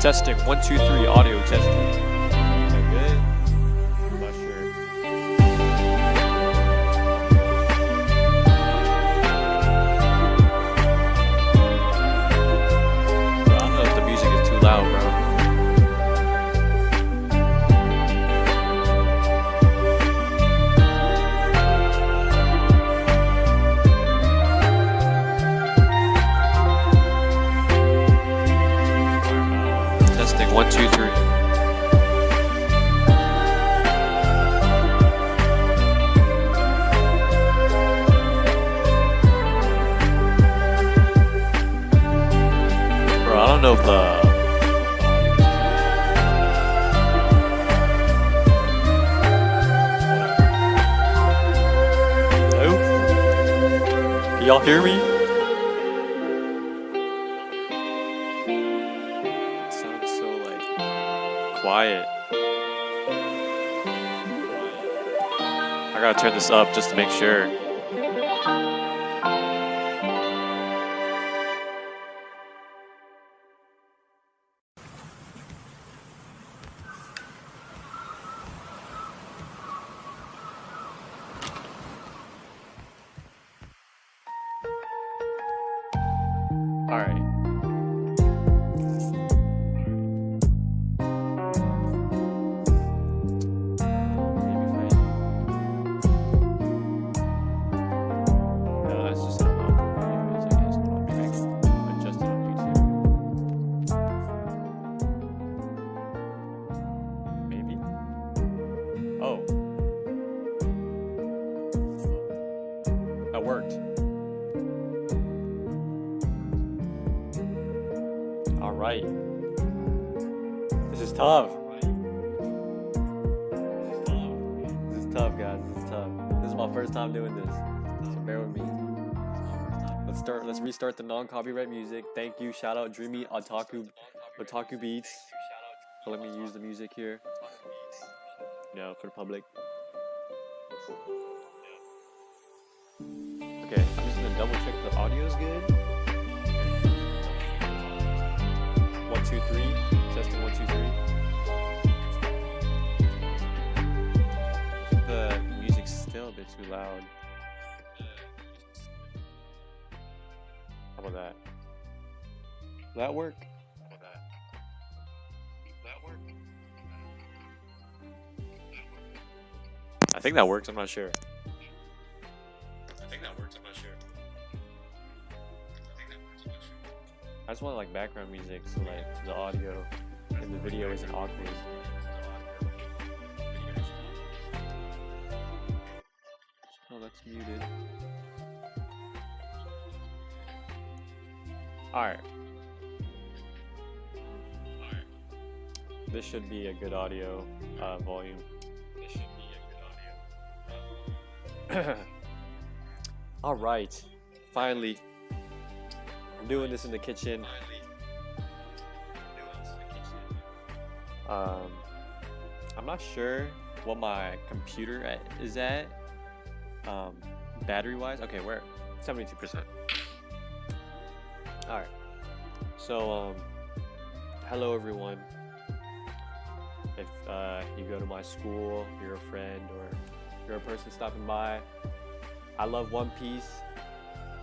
Testing 1 2 3 audio testing. Is that good? I'm not sure. Bro, I don't know if the music is too loud, bro. Testing 1 2 3. Bro, I don't know if the Hello? Can y'all hear me? It sounds so like quiet. I gotta turn this up just to make sure. Alright. No, that's just how output video is, I guess, when I'm trying to adjust it on YouTube. Maybe? Oh. That worked. Alright. This is tough. This is tough, guys. This is tough. This is my first time doing this. So bear with me. Let's restart the non-copyright music. Thank you. Shout out Dreamy Otaku Beats for letting me use the music here. No, for the public. Okay, I'm just gonna double check the audio's good. 1 2 3. Testing 1 2 3. I think the music's still a bit too loud. How about that? Will that work? I think that works. I'm not sure. I just want like background music so like the audio in the video isn't awkward. Oh, that's muted. Alright. This should be a good audio volume. Alright. Finally. I'm doing this in the kitchen. I'm not sure what my computer is at. Battery wise. Okay, we're 72%. Alright. So, hello everyone. If you go to my school, you're a friend, or you're a person stopping by, I love One Piece.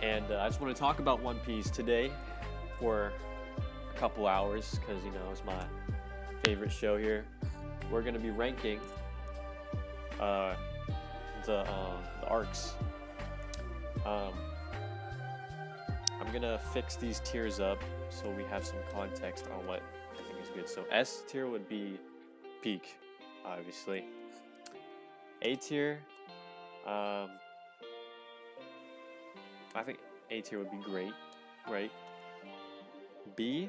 And I just want to talk about One Piece today for a couple hours because, you know, it's my favorite show here. We're going to be ranking the arcs. I'm going to fix these tiers up so we have some context on what I think is good. So S tier would be peak, obviously. A tier, I think A tier would be great, right? B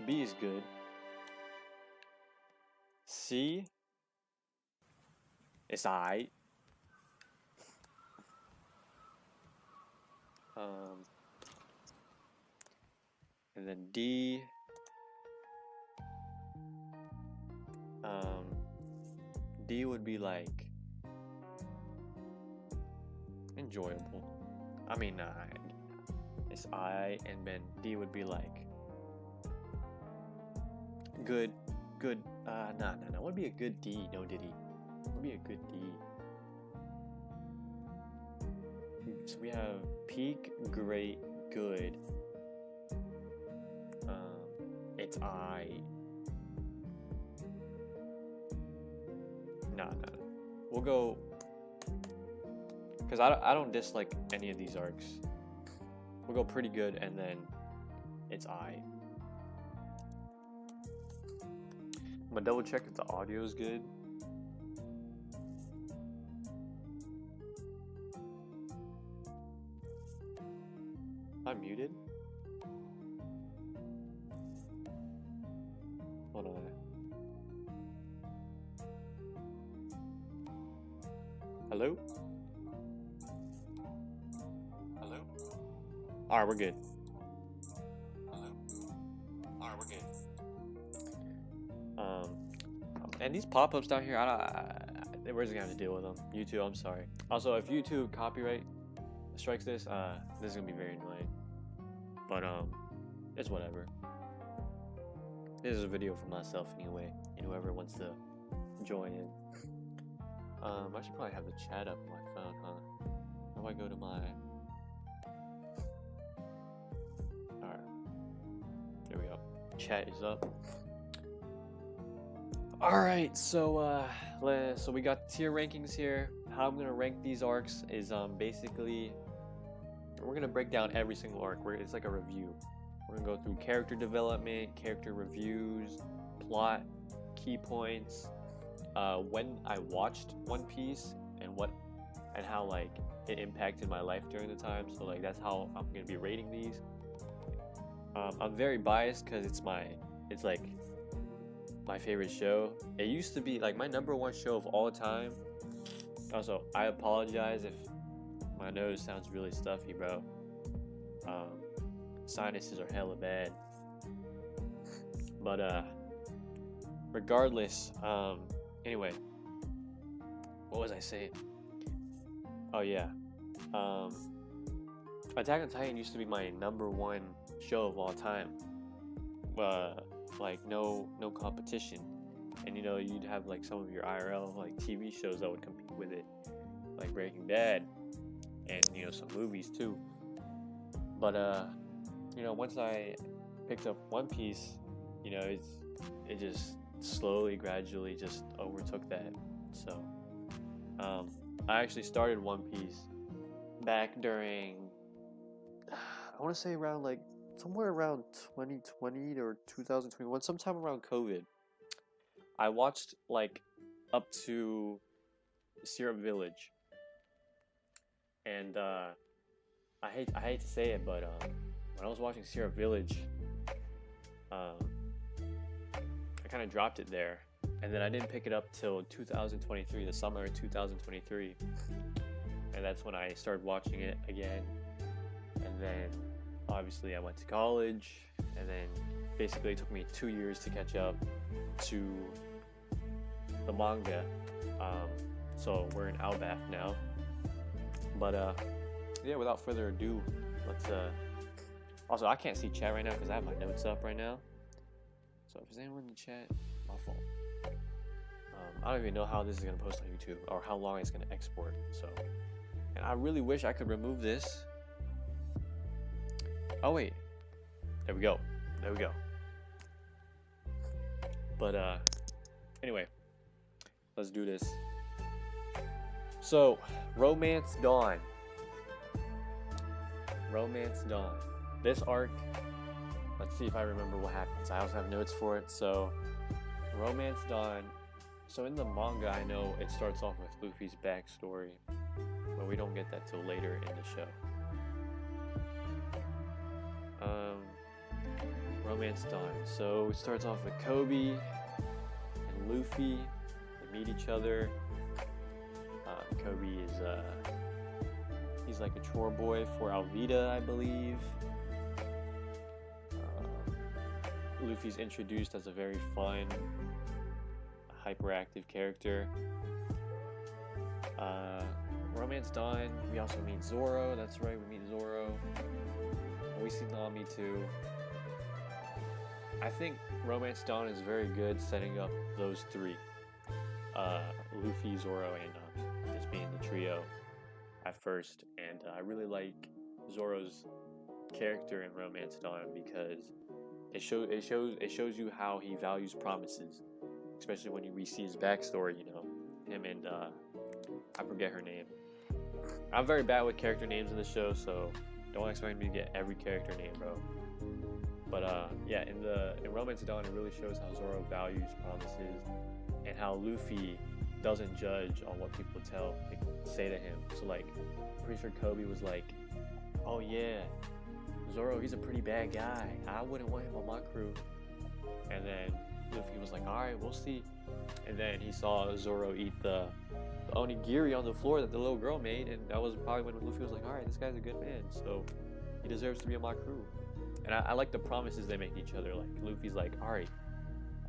is good. C, it's alright. And then D, D would be like enjoyable. I mean, it's I, and then D would be like good, nah. I want to be a good D, no Diddy. I want to be a good D. So we have peak, great, good. It's I. Nah. We'll go, because I don't dislike any of these arcs. We'll go pretty good, and then it's I. I'm gonna double check if the audio is good. I'm muted. Hold on. Hello? Hello? Alright, we're good. Hello? Alright, we're good. And these pop-ups down here, we're just gonna have to deal with them. YouTube, I'm sorry. Also, if YouTube copyright strikes this is gonna be very annoying. But it's whatever. This is a video for myself anyway, and whoever wants to join in. I should probably have the chat up on my phone, huh? How do I go to my... Alright. There we go. Chat is up. Alright, so we got tier rankings here. How I'm gonna rank these arcs is basically we're gonna break down every single arc. It's like a review. We're gonna go through character development, character reviews, plot, key points, when I watched One Piece and how like it impacted my life during the time. So like that's how I'm gonna be rating these. I'm very biased because it's like my favorite show. It used to be like my #1 show of all time. Also, I apologize if my nose sounds really stuffy, bro. Sinuses are hella bad. But regardless, anyway, what was I saying? Oh yeah, Attack on Titan used to be my #1 show of all time. Like no competition, and you know you'd have like some of your IRL like TV shows that would compete with it, like Breaking Bad, and you know some movies too. But you know once I picked up One Piece, you know it just slowly, gradually just overtook that. So I actually started One Piece back during, I want to say around like somewhere around 2020 or 2021, sometime around COVID. I watched like up to Syrup Village, and I hate to say it, but when I was watching Syrup Village, I kind of dropped it there, and then I didn't pick it up till 2023, the summer of 2023, and that's when I started watching it again. And then obviously I went to college, and then basically it took me 2 years to catch up to the manga. So we're in Albath now. But yeah, without further ado, let's also I can't see chat right now because I have my notes up right now. So if there's anyone in the chat, my fault. I don't even know how this is gonna post on YouTube or how long it's gonna export. So, and I really wish I could remove this. Oh wait, there we go. But anyway, let's do this. So, Romance Dawn. This arc, let's see if I remember what happens. I also have notes for it. So, Romance Dawn. So in the manga, I know it starts off with Luffy's backstory, but we don't get that till later in the show. Romance Dawn. So it starts off with Kobe and Luffy. They meet each other. Kobe is he's like a chore boy for Alvida, I believe. Luffy's introduced as a very fun, hyperactive character. Romance Dawn, we also meet Zoro. That's right, we meet Zoro. We see Nami too. I think Romance Dawn is very good setting up those three. Luffy, Zoro, and this being the trio at first. And I really like Zoro's character in Romance Dawn because it shows you how he values promises, especially when we see his backstory. You know, him and I forget her name. I'm very bad with character names in the show, so don't expect me to get every character name, bro. But yeah, in Romance Dawn, it really shows how Zoro values promises and how Luffy doesn't judge on what people say to him. So like, I'm pretty sure Kobe was like, "Oh yeah, Zoro, he's a pretty bad guy. I wouldn't want him on my crew." And then Luffy was like, "All right, we'll see." And then he saw Zoro eat the onigiri on the floor that the little girl made, and that was probably when Luffy was like, "All right, this guy's a good man, so he deserves to be on my crew." And I like the promises they make to each other. Like Luffy's like, "All right,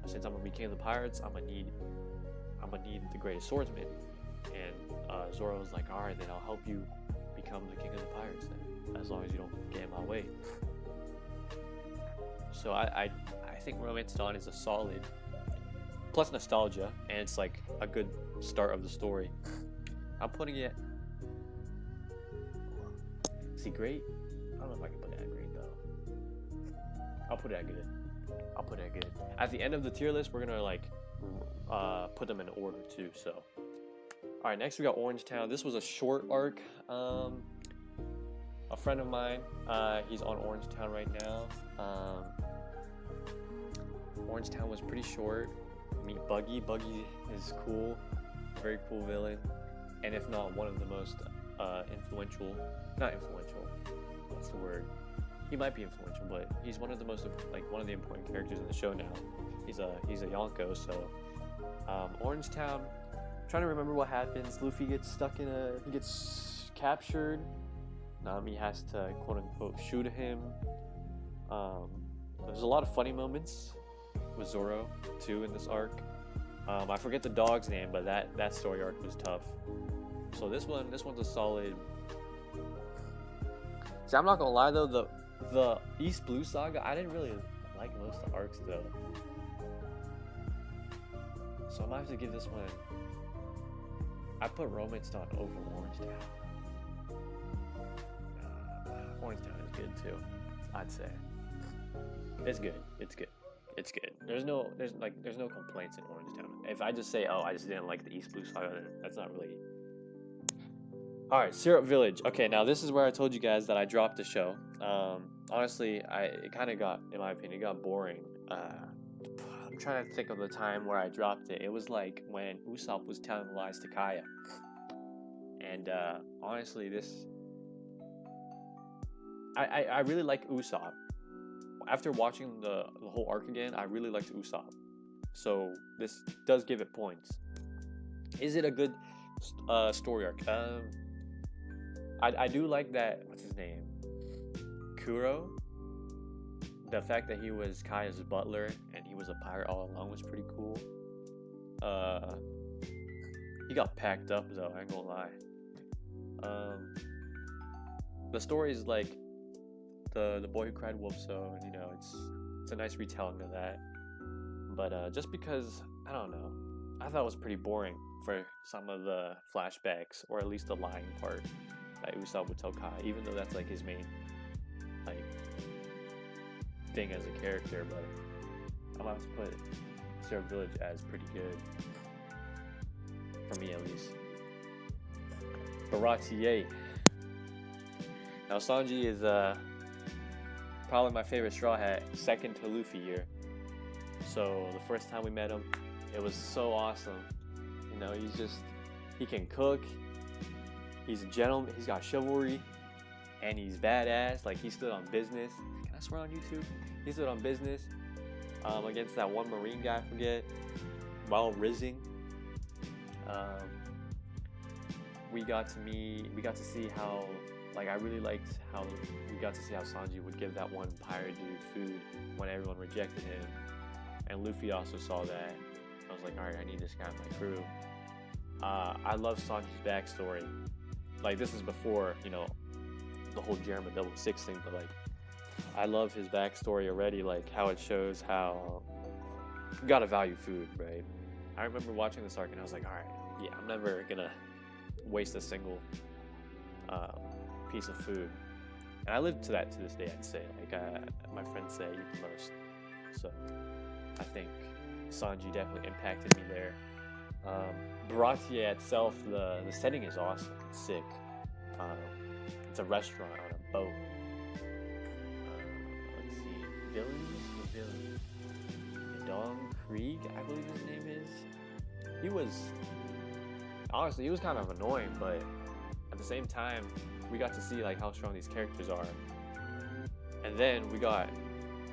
since I'm gonna be king of the pirates, I'm gonna need the greatest swordsman." And Zoro was like, "All right, then I'll help you become the king of the pirates then, as long as you don't get in my way." So I think Romance Dawn is a solid, plus nostalgia, and it's like a good start of the story. I'm putting it. Is he great? I don't know if I can put that great though. I'll put it at good. At the end of the tier list, we're gonna like put them in order too. So, all right, next we got Orange Town. This was a short arc. A friend of mine, he's on Orange Town right now. Orange Town was pretty short. Meet Buggy. Buggy is cool, very cool villain, and if not one of the most influential. Not influential. What's the word? He might be influential, but he's one of the most one of the important characters in the show now. He's a Yonko. So Orange Town. I'm trying to remember what happens. Luffy gets he gets captured. Nami has to quote unquote shoot him. There's a lot of funny moments with Zoro too in this arc. I forget the dog's name, but that story arc was tough. So this one's a solid. See, I'm not gonna lie though, the East Blue Saga, I didn't really like most of the arcs though. So I might have to give this one. I put Romance Dawn over Orange Town. Orange Town is good too, I'd say. It's good. There's no complaints in Orange Town. If I just say, oh, I just didn't like the East Blue Saga, that's not really. All right, Syrup Village. Okay, now this is where I told you guys that I dropped the show. Honestly, it kind of got, in my opinion, it got boring. I'm trying to think of the time where I dropped it. It was like when Usopp was telling lies to Kaya. And honestly, I really like Usopp. After watching the whole arc again, I really liked Usopp. So this does give it points. Is it a good story arc? I do like that. What's his name? Kuro. The fact that he was Kaya's butler and he was a pirate all along was pretty cool. He got packed up though. I ain't gonna lie. The story is like the boy who cried wolf. So you know it's a nice retelling of that. But just because I don't know, I thought it was pretty boring for some of the flashbacks, or at least the lying part that Usopp would tell Kai, even though that's like his main like thing as a character. But I'm about to put Syrup Village as pretty good for me at least. Baratier. Now Sanji is probably my favorite Straw Hat, second to Luffy here. So the first time we met him, it was so awesome. You know, he can cook, he's a gentleman, he's got chivalry, and he's badass. Like, he stood on business. Can I swear on YouTube? He stood on business against that one Marine guy, I forget, while rizzing. We got to see how, like, I really liked how we got to see how Sanji would give that one pirate dude food when everyone rejected him. And Luffy also saw that. I was like, alright, I need this guy in my crew. I love Sanji's backstory. Like, this is before, you know, the whole Jeremy 6 thing, but like, I love his backstory already, like how it shows how you gotta value food, right? I remember watching this arc and I was like, all right, yeah, I'm never gonna waste a single uh, piece of food. And I live to that to this day, I'd say. Like my friends say, eat the most. So I think Sanji definitely impacted me there. Baratie itself, the setting is awesome. It's sick. It's a restaurant on a boat. Let's see, the villain. Dong Krieg, I believe his name is. He was kind of annoying, but at the same time, we got to see like how strong these characters are. And then we got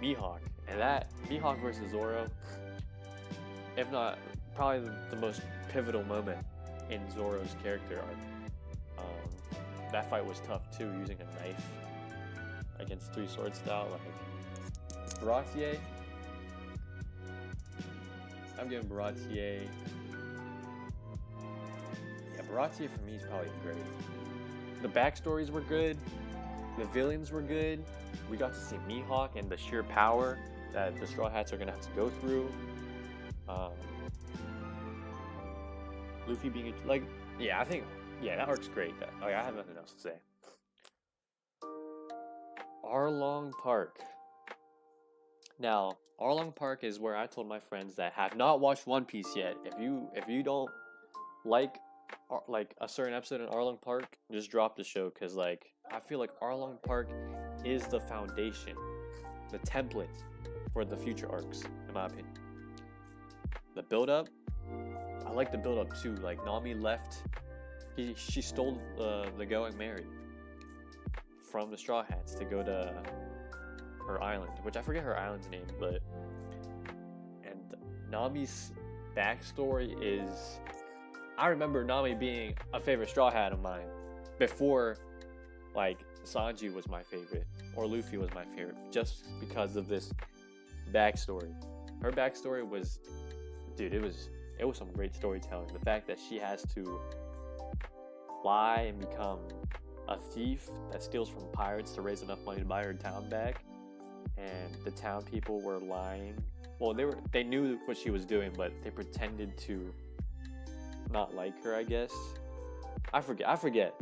Mihawk, and that Mihawk versus Zoro, if not probably the most pivotal moment in Zoro's character arc. That fight was tough too, using a knife against three sword style. Like Baratie, I'm giving Baratie. Yeah, Baratie for me is probably great. The backstories were good. The villains were good. We got to see Mihawk and the sheer power that the Straw Hats are gonna have to go through. Luffy being like, yeah, I think, yeah, that arc's great. Like, I have nothing else to say. Arlong Park. Now, Arlong Park is where I told my friends that have not watched One Piece yet. If you don't like a certain episode in Arlong Park, just drop the show, because like I feel like Arlong Park is the foundation, the template for the future arcs, in my opinion. The build up, I like the build up too. Like Nami left, she stole the Going Merry from the Straw Hats to go to her island, which I forget her island's name, and Nami's backstory is, I remember Nami being a favorite Straw Hat of mine before like Sanji was my favorite or Luffy was my favorite, just because of this backstory. Her backstory was, dude, it was some great storytelling. The fact that she has to lie and become a thief that steals from pirates to raise enough money to buy her town back, and the town people were lying. Well, they knew what she was doing, but they pretended to not like her, I guess. I forget.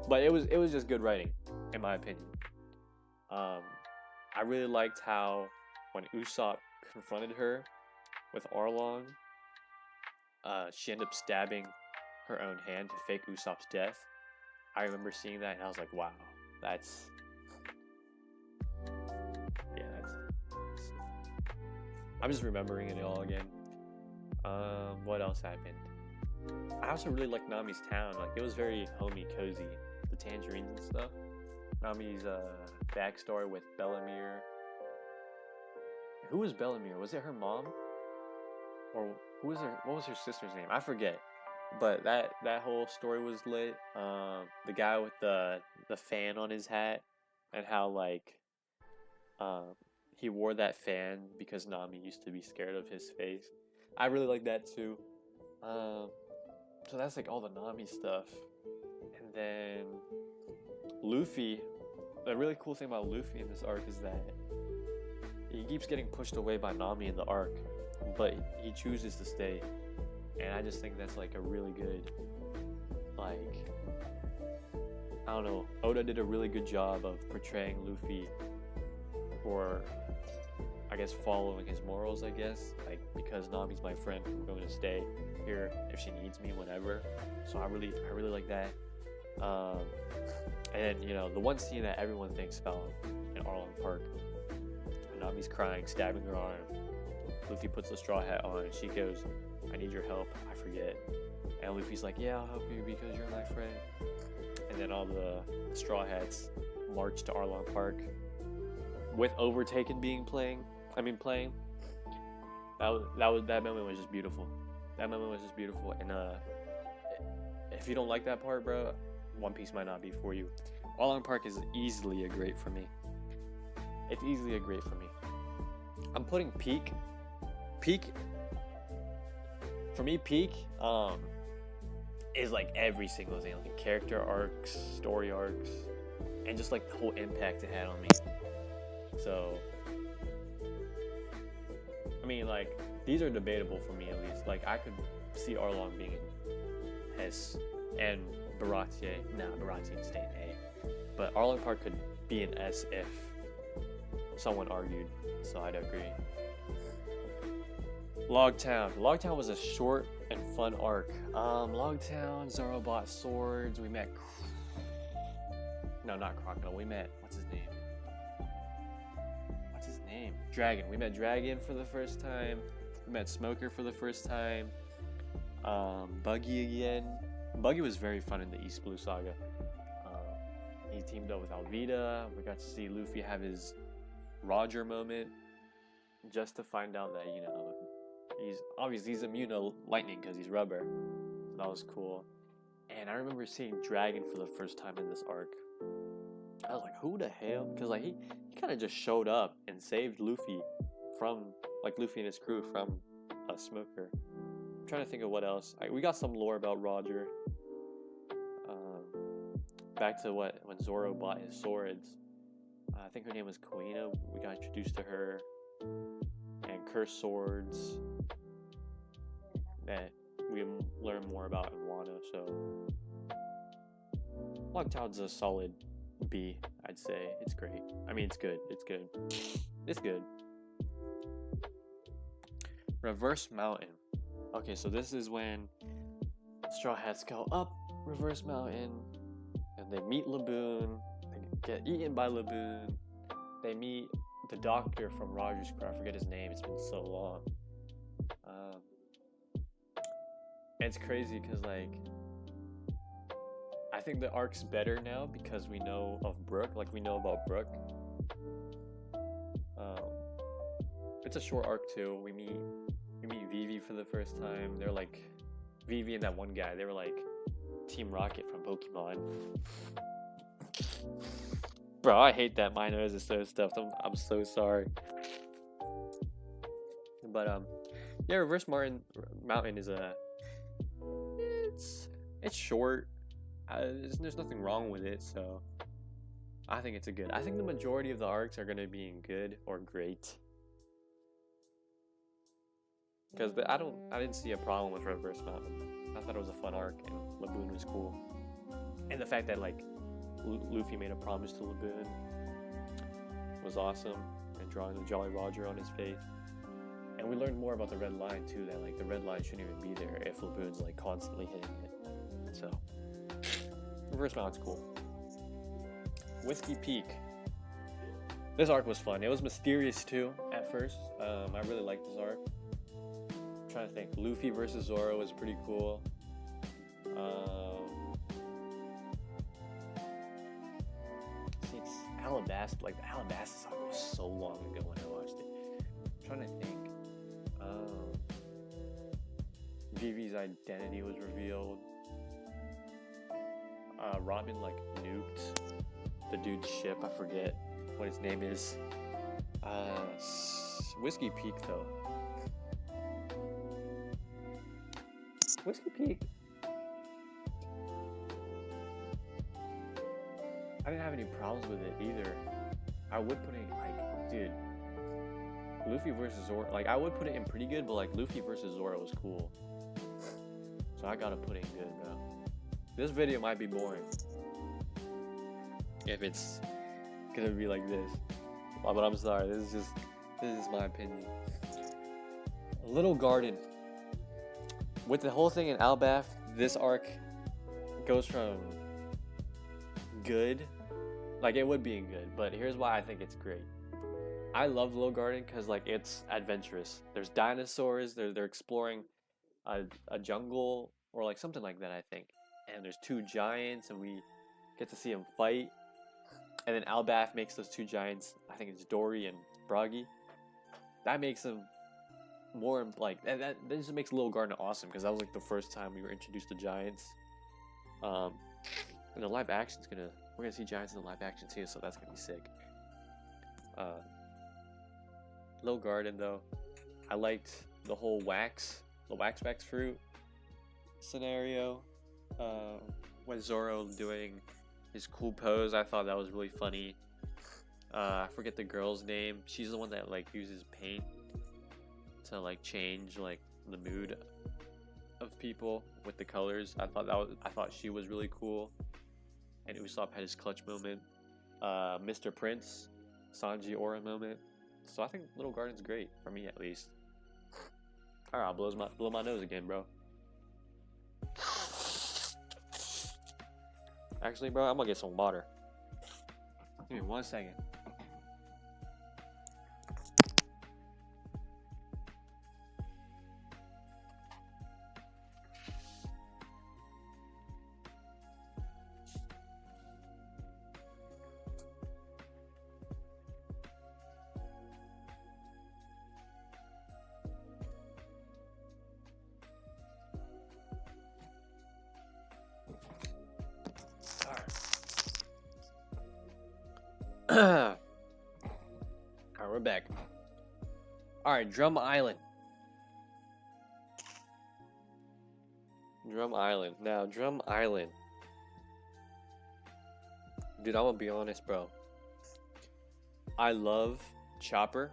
But it was just good writing, in my opinion. I really liked how when Usopp confronted her with Arlong, she ended up stabbing her own hand to fake Usopp's death. I remember seeing that and I was like, wow, that's I'm just remembering it all again. What else happened? I also really liked Nami's town. Like, it was very homey, cozy. The tangerines and stuff. Nami's backstory with Bellemere. Who was Bellemere? Was it her mom? Or what was her sister's name? I forget. But that whole story was lit. The guy with the fan on his hat, and how like he wore that fan because Nami used to be scared of his face. I really like that too. So that's like all the Nami stuff. And then Luffy, the really cool thing about Luffy in this arc is that he keeps getting pushed away by Nami in the arc, but he chooses to stay. And I just think that's like a really good, like, I don't know, Oda did a really good job of portraying Luffy for, I guess, following his morals, I guess. Like, because Nami's my friend, I'm going to stay here if she needs me whenever. So I really like that. And then, you know, the one scene that everyone thinks about in Arlong Park, Nami's crying, stabbing her arm. Luffy puts the straw hat on and she goes, I need your help. I forget. And Luffy's like, yeah, I'll help you because you're my friend. And then all the straw hats march to Arlong Park with Overtaken playing. That moment was just beautiful. That moment was just beautiful. And if you don't like that part, bro, One Piece might not be for you. Arlong Park is easily a great for me. It's easily a great for me. I'm putting peak. For me, peak is like every single thing, like character arcs, story arcs, and just like the whole impact it had on me. So, I mean, like, these are debatable for me at least. Like, I could see Arlong being in S and Baratier. Nah, Baratier would stay in A. But Arlong Park could be in S if someone argued. So I'd agree. Logtown. Logtown was a short and fun arc. Logtown, Zoro bought swords. We met. No, not Crocodile. We met. What's his name? What's his name? Dragon. We met Dragon for the first time. We met Smoker for the first time. Buggy again. Buggy was very fun in the East Blue Saga. He teamed up with Alvida. We got to see Luffy have his Roger moment, just to find out that, you know, he's immune to lightning because he's rubber. So that was cool. And I remember seeing Dragon for the first time in this arc. I was like, who the hell? Because like he kind of just showed up and saved Luffy from, like, Luffy and his crew from a Smoker. I'm trying to think of what else. We got some lore about Roger. Back to when Zoro bought his swords. I think her name was Kuina. We got introduced to her. And cursed swords that we learn more about in Wano. So Logtown's a solid B, I'd say. It's great. I mean, it's good. It's good. It's good. Reverse Mountain. Okay, so this is when Straw Hats go up Reverse Mountain, and they meet Laboon. They get eaten by Laboon. They meet the doctor from Roger's crew. I forget his name. It's been so long. It's crazy because, like, I think the arc's better now because we know of Brook. Like, we know about Brook. It's a short arc too. We meet Vivi for the first time. They're like Vivi and that one guy. They were like Team Rocket from Pokemon. Bro, I hate that my nose is so stuffed. I'm so sorry. But yeah, Reverse Mountain is it's short. There's nothing wrong with it, so I think it's a good. I think the majority of the arcs are gonna be in good or great. Because I didn't see a problem with Reverse Mountain. I thought it was a fun arc, and Laboon was cool. And the fact that, like, Luffy made a promise to Laboon was awesome, and drawing the Jolly Roger on his face. And we learned more about the Red Line too, that, like, the Red Line shouldn't even be there if Laboon's, like, constantly hitting it. So Reverse Mountain's cool. Whiskey Peak. This arc was fun. It was mysterious too at first. I really liked this arc. I'm trying to think. Luffy versus Zoro was pretty cool. See, it's Alabasta. Like, the Alabasta saga was so long ago when I watched it. I'm trying to think. Vivi's identity was revealed. Robin, like, nuked the dude's ship. I forget what his name is. Whiskey Peak, though. Whiskey Peak. I didn't have any problems with it either. I would put it, like, dude, Luffy versus Zoro. Like, I would put it in pretty good, but, like, Luffy versus Zoro was cool. So I gotta put it in good, bro. This video might be boring if it's gonna be like this. But I'm sorry, this is my opinion. Little Garden. With the whole thing in Albath, this arc goes from good, like, it would be in good, but here's why I think it's great. I love Little Garden because, like, it's adventurous. There's dinosaurs, they're exploring a jungle or, like, something like that, I think. And there's two giants, and we get to see them fight. And then Albath makes those two giants, I think it's Dory and Bragi. That makes them more, like, that just makes Little Garden awesome, because that was, like, the first time we were introduced to giants. And the live action's we're gonna see giants in the live action too, so that's gonna be sick. Little Garden, though, I liked the whole the wax fruit scenario. When Zoro doing his cool pose, I thought that was really funny. I forget the girl's name. She's the one that like uses paint to like change like the mood of people with the colors. I thought she was really cool. And Usopp had his clutch moment. Mr. Prince, Sanji aura moment. So I think Little Garden's great for me at least. Alright, I'll blow my nose again, bro. Actually, bro, I'm gonna get some water. Give me 1 second. Alright, we're back. Alright, Drum Island. Drum Island. Now, Drum Island. Dude, I'm gonna be honest, bro. I love Chopper.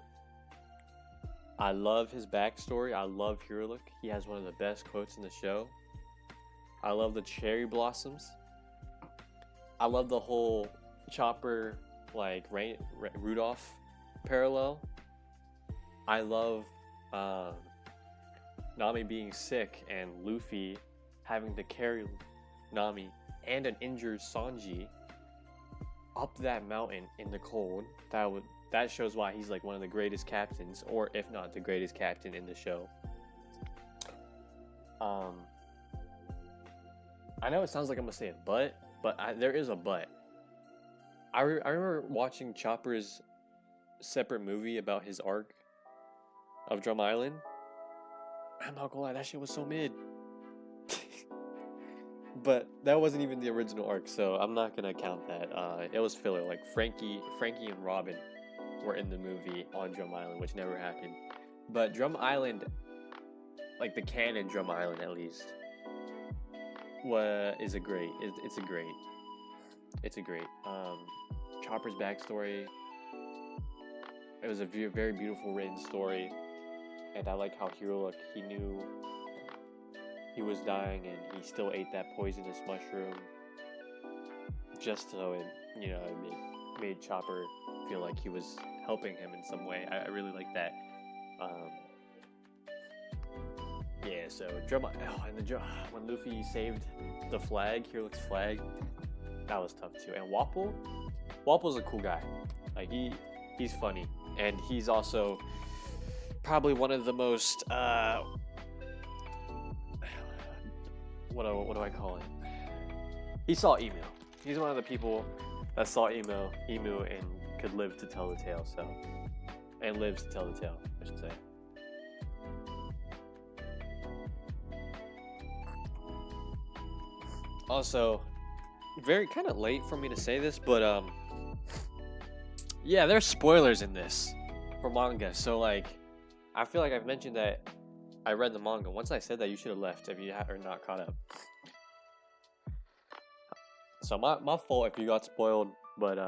I love his backstory. I love Hero. He has one of the best quotes in the show. I love the cherry blossoms. I love the whole Chopper, like, Rudolph parallel. I love Nami being sick and Luffy having to carry Nami and an injured Sanji up that mountain in the cold. That shows why he's like one of the greatest captains, or if not the greatest captain in the show. I know it sounds like I'm gonna say a but there is a but. I remember watching Chopper's separate movie about his arc of Drum Island. I'm not gonna lie, that shit was so mid. But that wasn't even the original arc, so I'm not gonna count that. It was filler. Like Frankie and Robin were in the movie on Drum Island, which never happened. But Drum Island, like the canon Drum Island at least, it's a great. Chopper's backstory. It was a very beautiful written story, and I like how Hero, he knew he was dying and he still ate that poisonous mushroom just so it, made Chopper feel like he was helping him in some way. I really like that. Yeah, so when Luffy saved the flag, Hero's flag, that was tough too. And Wapple's a cool guy. Like he's funny, and he's also probably one of the most what do I call it? He saw Emu. He's one of the people that saw Emu and could live to tell the tale. And lives to tell the tale, I should say. Also, very kind of late for me to say this, but yeah, there's spoilers in this for manga. So like, I feel like I've mentioned that I read the manga. Once I said that, you should have left if you are not caught up. So my fault if you got spoiled, but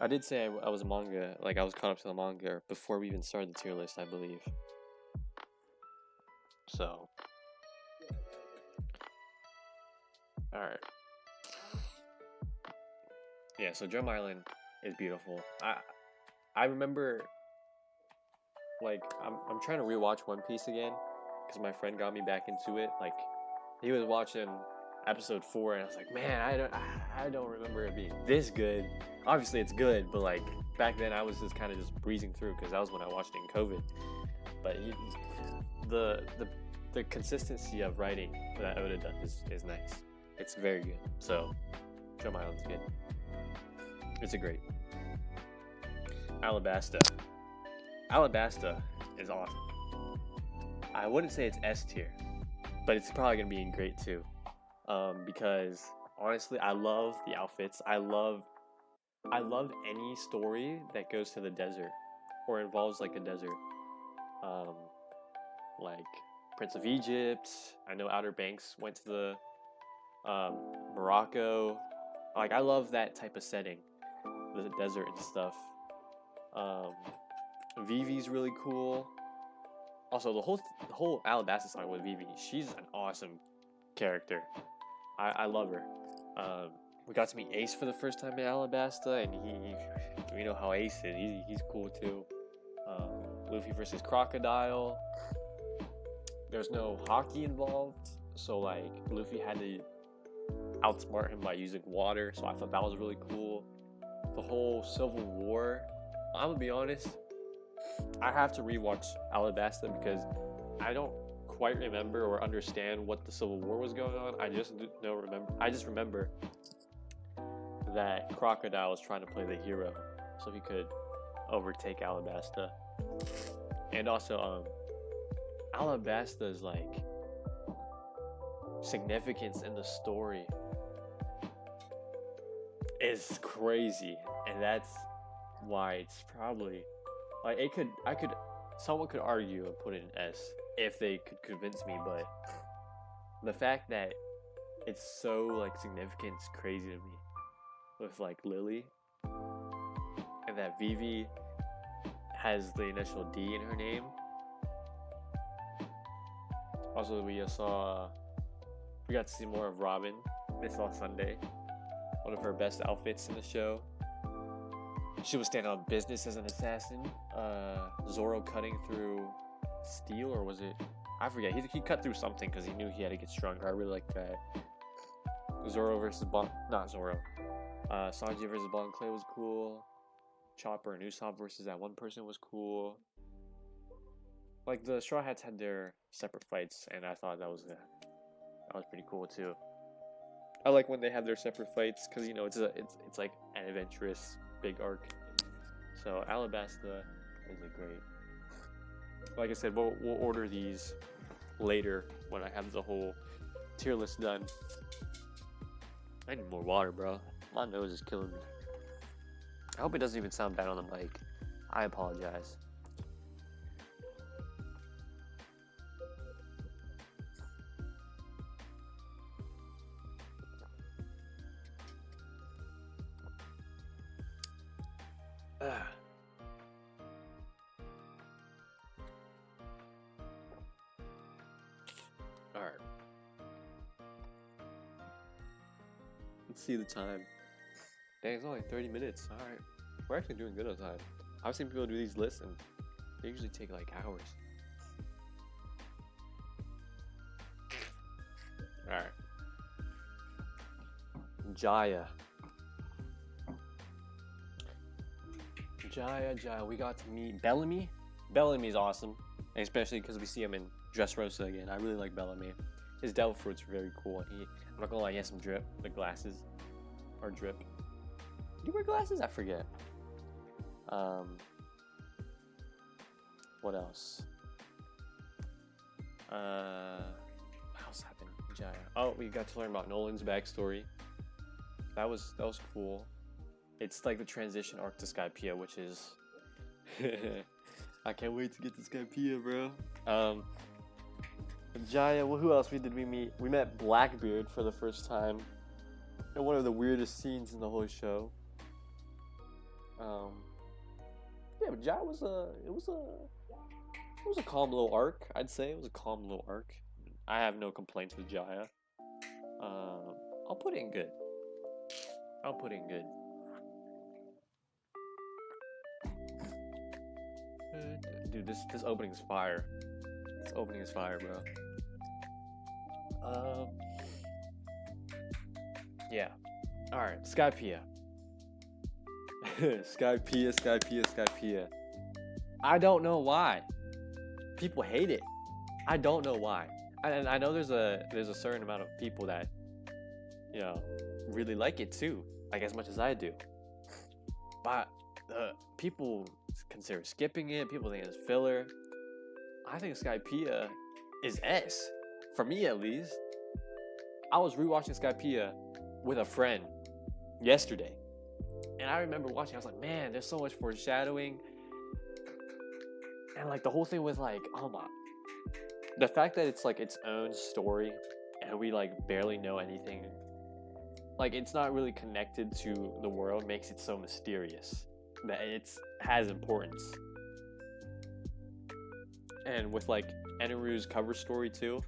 I did say I was a manga, like I was caught up to the manga before we even started the tier list, I believe. So, alright. Yeah, so Drum Island is beautiful. I remember, like, I'm trying to rewatch One Piece again, because my friend got me back into it. Like, he was watching episode 4, and I was like, man, I don't remember it being this good. Obviously, it's good, but like back then, I was just kind of just breezing through because that was when I watched it in COVID. But the consistency of writing that Oda does is nice. It's very good. So, Drum Island's good. It's a great. Alabasta is awesome. I wouldn't say it's S tier, but it's probably gonna be in great too. Because honestly, I love the outfits. I love any story that goes to the desert or involves like a desert. Like Prince of Egypt. I know Outer Banks went to the Morocco. Like I love that type of setting, the desert and stuff. Vivi's really cool. Also, the whole Alabasta song with Vivi, she's an awesome character. I love her. We got to meet Ace for the first time in Alabasta, and we know how Ace is. He's cool too. Luffy versus Crocodile. There's no hockey involved, so like Luffy had to outsmart him by using water. So I thought that was really cool. The whole Civil War. I'm gonna be honest. I have to rewatch Alabasta because I don't quite remember or understand what the Civil War was going on. I just remember that Crocodile was trying to play the hero so he could overtake Alabasta. And also Alabasta's like significance in the story is crazy, and that's why it's probably like someone could argue and put it in S if they could convince me, but the fact that it's so like significant is crazy to me with like Lily, and that Vivi has the initial D in her name. Also, we got to see more of Robin this last Sunday. One of her best outfits in the show. She was standing on business as an assassin. Zoro cutting through steel, or was it? I forget. He cut through something because he knew he had to get stronger. I really like that. Zoro versus not Zoro. Sanji versus Bon Clay was cool. Chopper and Usopp versus that one person was cool. Like the Straw Hats had their separate fights, and I thought that was pretty cool too. I like when they have their separate fights because it's like an adventurous big arc. So Alabasta is a great. Like I said, we'll order these later when I have the whole tier list done. I need more water, bro. My nose is killing me. I hope it doesn't even sound bad on the mic. I apologize. Alright. Let's see the time. Dang, it's only 30 minutes. Alright. We're actually doing good on time. I've seen people do these lists and they usually take like hours. Alright. Jaya. We got to meet Bellamy. Bellamy's awesome. And especially because we see him in Dressrosa again. I really like Bellamy. His devil fruits are very cool. And I'm not gonna lie, he has some drip. The glasses are drip. Do you wear glasses? I forget. What else? What else happened? Jaya. Oh, we got to learn about Nolan's backstory. That was cool. It's like the transition arc to Skypiea, which is I can't wait to get to Skypiea, bro. Jaya, well, who else did we meet? We met Blackbeard for the first time. And one of the weirdest scenes in the whole show. Yeah, but Jaya was a calm little arc, I'd say. It was a calm little arc. I have no complaints with Jaya. I'll put it in good. Dude, this opening is fire. This opening is fire, bro. Yeah. Alright, Skypiea. Skypiea. I don't know why. People hate it. I don't know why. And I know there's a certain amount of people that, really like it too. Like as much as I do. But people consider skipping it. People think it's filler. I think Skypiea is S. For me, at least. I was rewatching Skypiea with a friend yesterday. And I remember watching, I was like, man, there's so much foreshadowing. And like the whole thing was like, oh my. The fact that it's like its own story and we like barely know anything. Like it's not really connected to the world makes it so mysterious. that it's has importance. And with like Eneru's cover story too,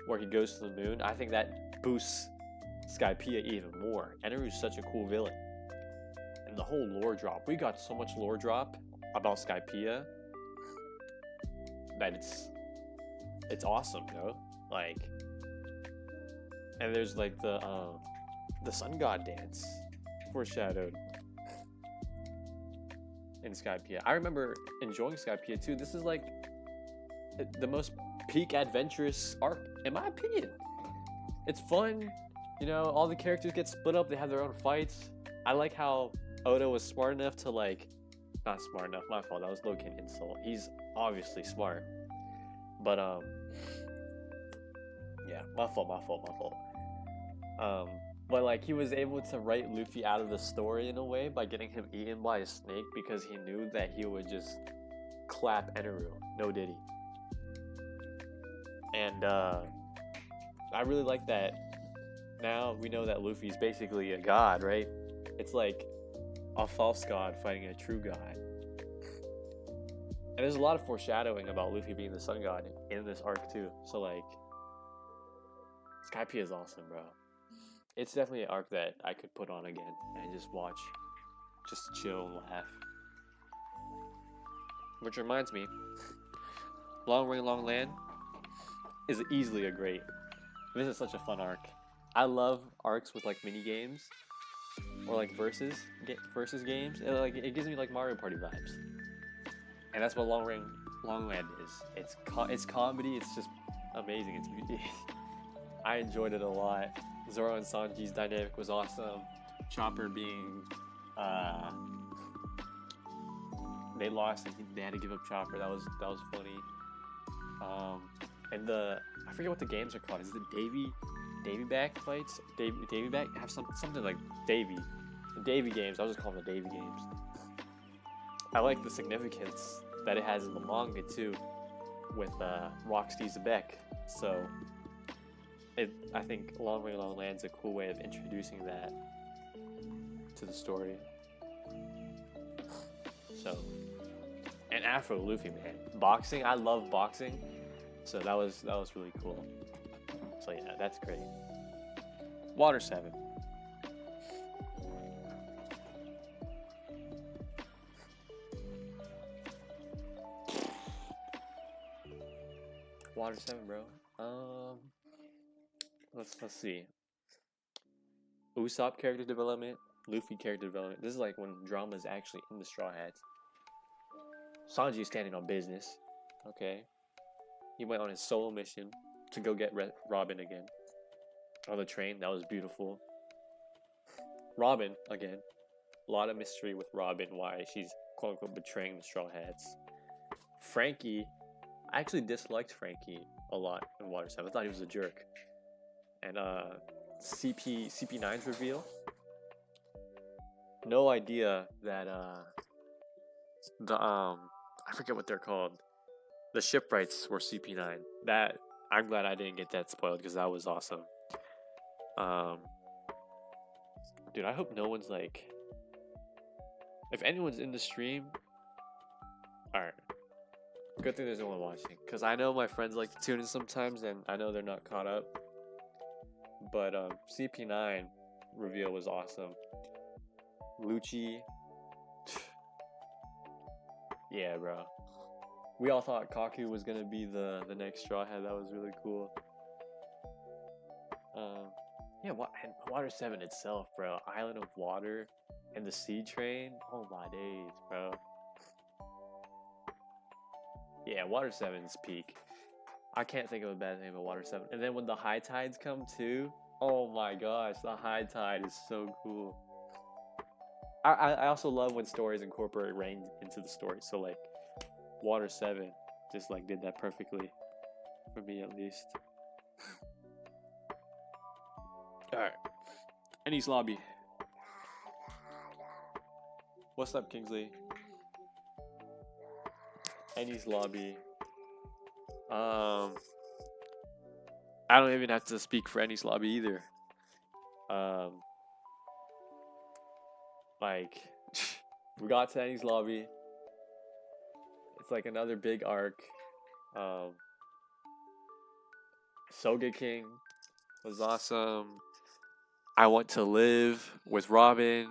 where he goes to the moon, I think that boosts Skypiea even more. Eneru's such a cool villain. And the whole lore drop. We got so much lore drop about Skypiea that it's awesome, yo. Like, and there's like the sun god dance foreshadowed in Skypiea. I remember enjoying Skypiea too. This is like the most peak adventurous arc, in my opinion. It's fun, you know. All the characters get split up. They have their own fights. I like how Oda was smart enough to not smart enough. My fault. That was low-key an insult. He's obviously smart, but yeah, my fault. But like he was able to write Luffy out of the story in a way by getting him eaten by a snake because he knew that he would just clap Eneru. No diddy. And I really like that. Now we know that Luffy's basically a god, right? It's like a false god fighting a true god. And there's a lot of foreshadowing about Luffy being the sun god in this arc too. So like, Skypiea is awesome, bro. It's definitely an arc that I could put on again and just watch, just chill and laugh. Which reminds me, Long Ring Long Land is easily a great. This is such a fun arc. I love arcs with like mini games or like versus games. It gives me like Mario Party vibes, and that's what Long Ring Long Land is. It's comedy. It's just amazing. I enjoyed it a lot. Zoro and Sanji's dynamic was awesome. Chopper being they lost and they had to give up Chopper. That was funny. And I forget what the games are called. Is it Davy back fights? Davy back have something like Davy. The Davy games. I'll just call them the Davy games. I like the significance that it has in the manga too, with Rocksteady Zebek. So I think Long Way Long Land's a cool way of introducing that to the story. So, and Afro Luffy, man, boxing. I love boxing. So that was really cool. So yeah, that's great. Water 7. Water 7, bro. Let's see. Usopp character development, Luffy character development. This is like when drama is actually in the Straw Hats. Sanji is standing on business. Okay. He went on his solo mission to go get Robin again. On the train, that was beautiful. Robin, again. A lot of mystery with Robin, why she's quote-unquote betraying the Straw Hats. Frankie, I actually disliked Frankie a lot in Water 7. I thought he was a jerk. And CP9's reveal. No idea that I forget what they're called. The shipwrights were CP9. That I'm glad I didn't get that spoiled because that was awesome. Dude, I hope no one's like, if anyone's in the stream, alright. Good thing there's no one watching, because I know my friends like to tune in sometimes and I know they're not caught up. But CP9 reveal was awesome. Lucci. Yeah, bro. We all thought Kaku was gonna be the next Straw Hat. That was really cool. Yeah, and Water 7 itself, bro. Island of Water and the Sea Train. Oh my days, bro. Yeah, Water 7's peak. I can't think of a bad thing about Water 7. And then when the high tides come too, oh my gosh, the high tide is so cool. I also love when stories incorporate rain into the story. So like Water 7 just like did that perfectly for me at least. Alright. Ennie's Lobby. What's up, Kingsley? Ennie's Lobby. I don't even have to speak for Ennie's Lobby either. Like we got to Annie's lobby. It's like another big arc. Soga King was awesome. I Want to Live with Robin.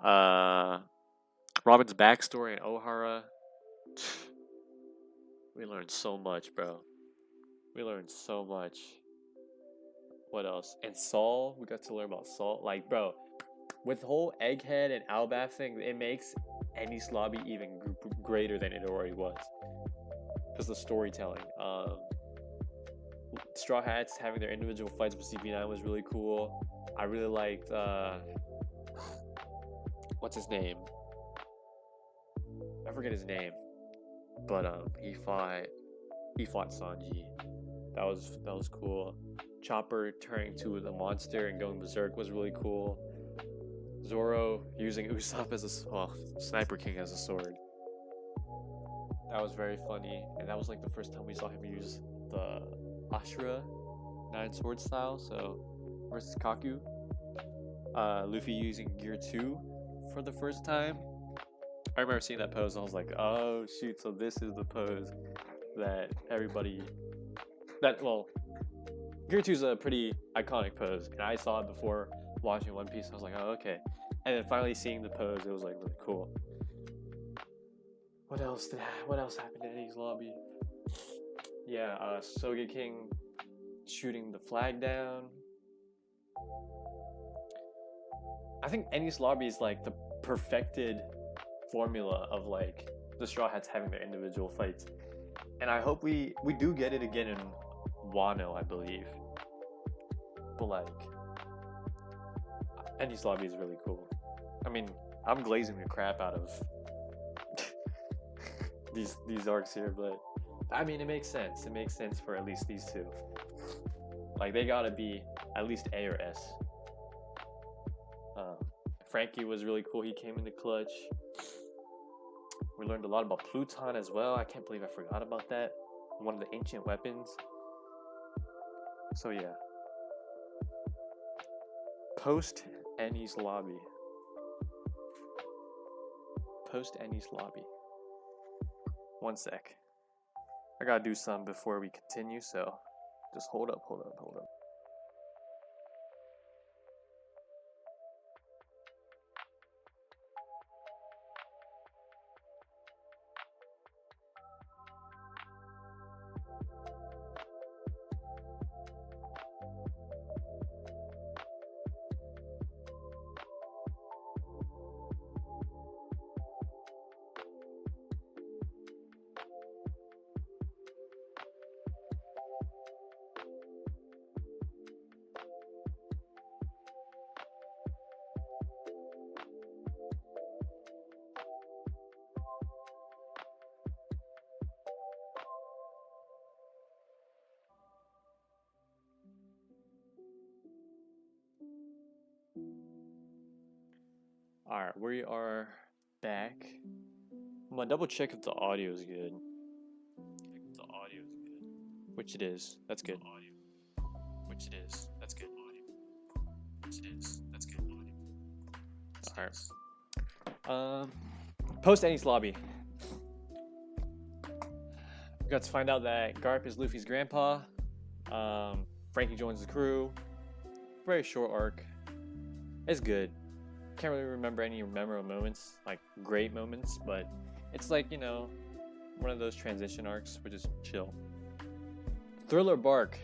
Robin's backstory in Ohara. We learned so much, bro. We learned so much. What else? And Saul, we got to learn about Saul. Like, bro, with the whole Egghead and Albaf thing, it makes Enies Lobby even greater than it already was. Because the storytelling. Straw Hats having their individual fights with CP9 was really cool. I really liked, what's his name? I forget his name. But he fought Sanji. That was cool. Chopper turning to the monster and going berserk was really cool. Zoro using Usopp as Sniper King as a sword. That was very funny, and that was like the first time we saw him use the Ashura 9 sword style. So versus Kaku. Luffy using Gear 2 for the first time. I remember seeing that pose and I was like, oh shoot, so this is the pose that Gear 2 is a pretty iconic pose, and I saw it before watching One Piece. I was like, oh, okay. And then finally seeing the pose, it was like really cool. What else happened in Enies Lobby? Yeah, Soga King shooting the flag down. I think Enies Lobby is like the perfected formula of like the Straw Hats having their individual fights, and I hope we do get it again in Wano, I believe. But like, Enies Lobby is really cool. I mean, I'm glazing the crap out of these arcs here, but I mean, it makes sense. It makes sense for at least these two. Like, they gotta be at least A or S. Frankie was really cool. He came in the clutch. We learned a lot about Pluton as well. I can't believe I forgot about that. One of the ancient weapons. So yeah. Post Enies Lobby. Post Enies Lobby. One sec. I gotta do something before we continue, so just hold up. Alright, we are back. I'm gonna double check if the audio is good. Which it is. That's good. Alright. Post Enies Lobby. We got to find out that Garp is Luffy's grandpa. Frankie joins the crew. Very short arc. It's good. Can't really remember any memorable moments, like great moments, but it's like, you know, one of those transition arcs, which is chill. Thriller Bark.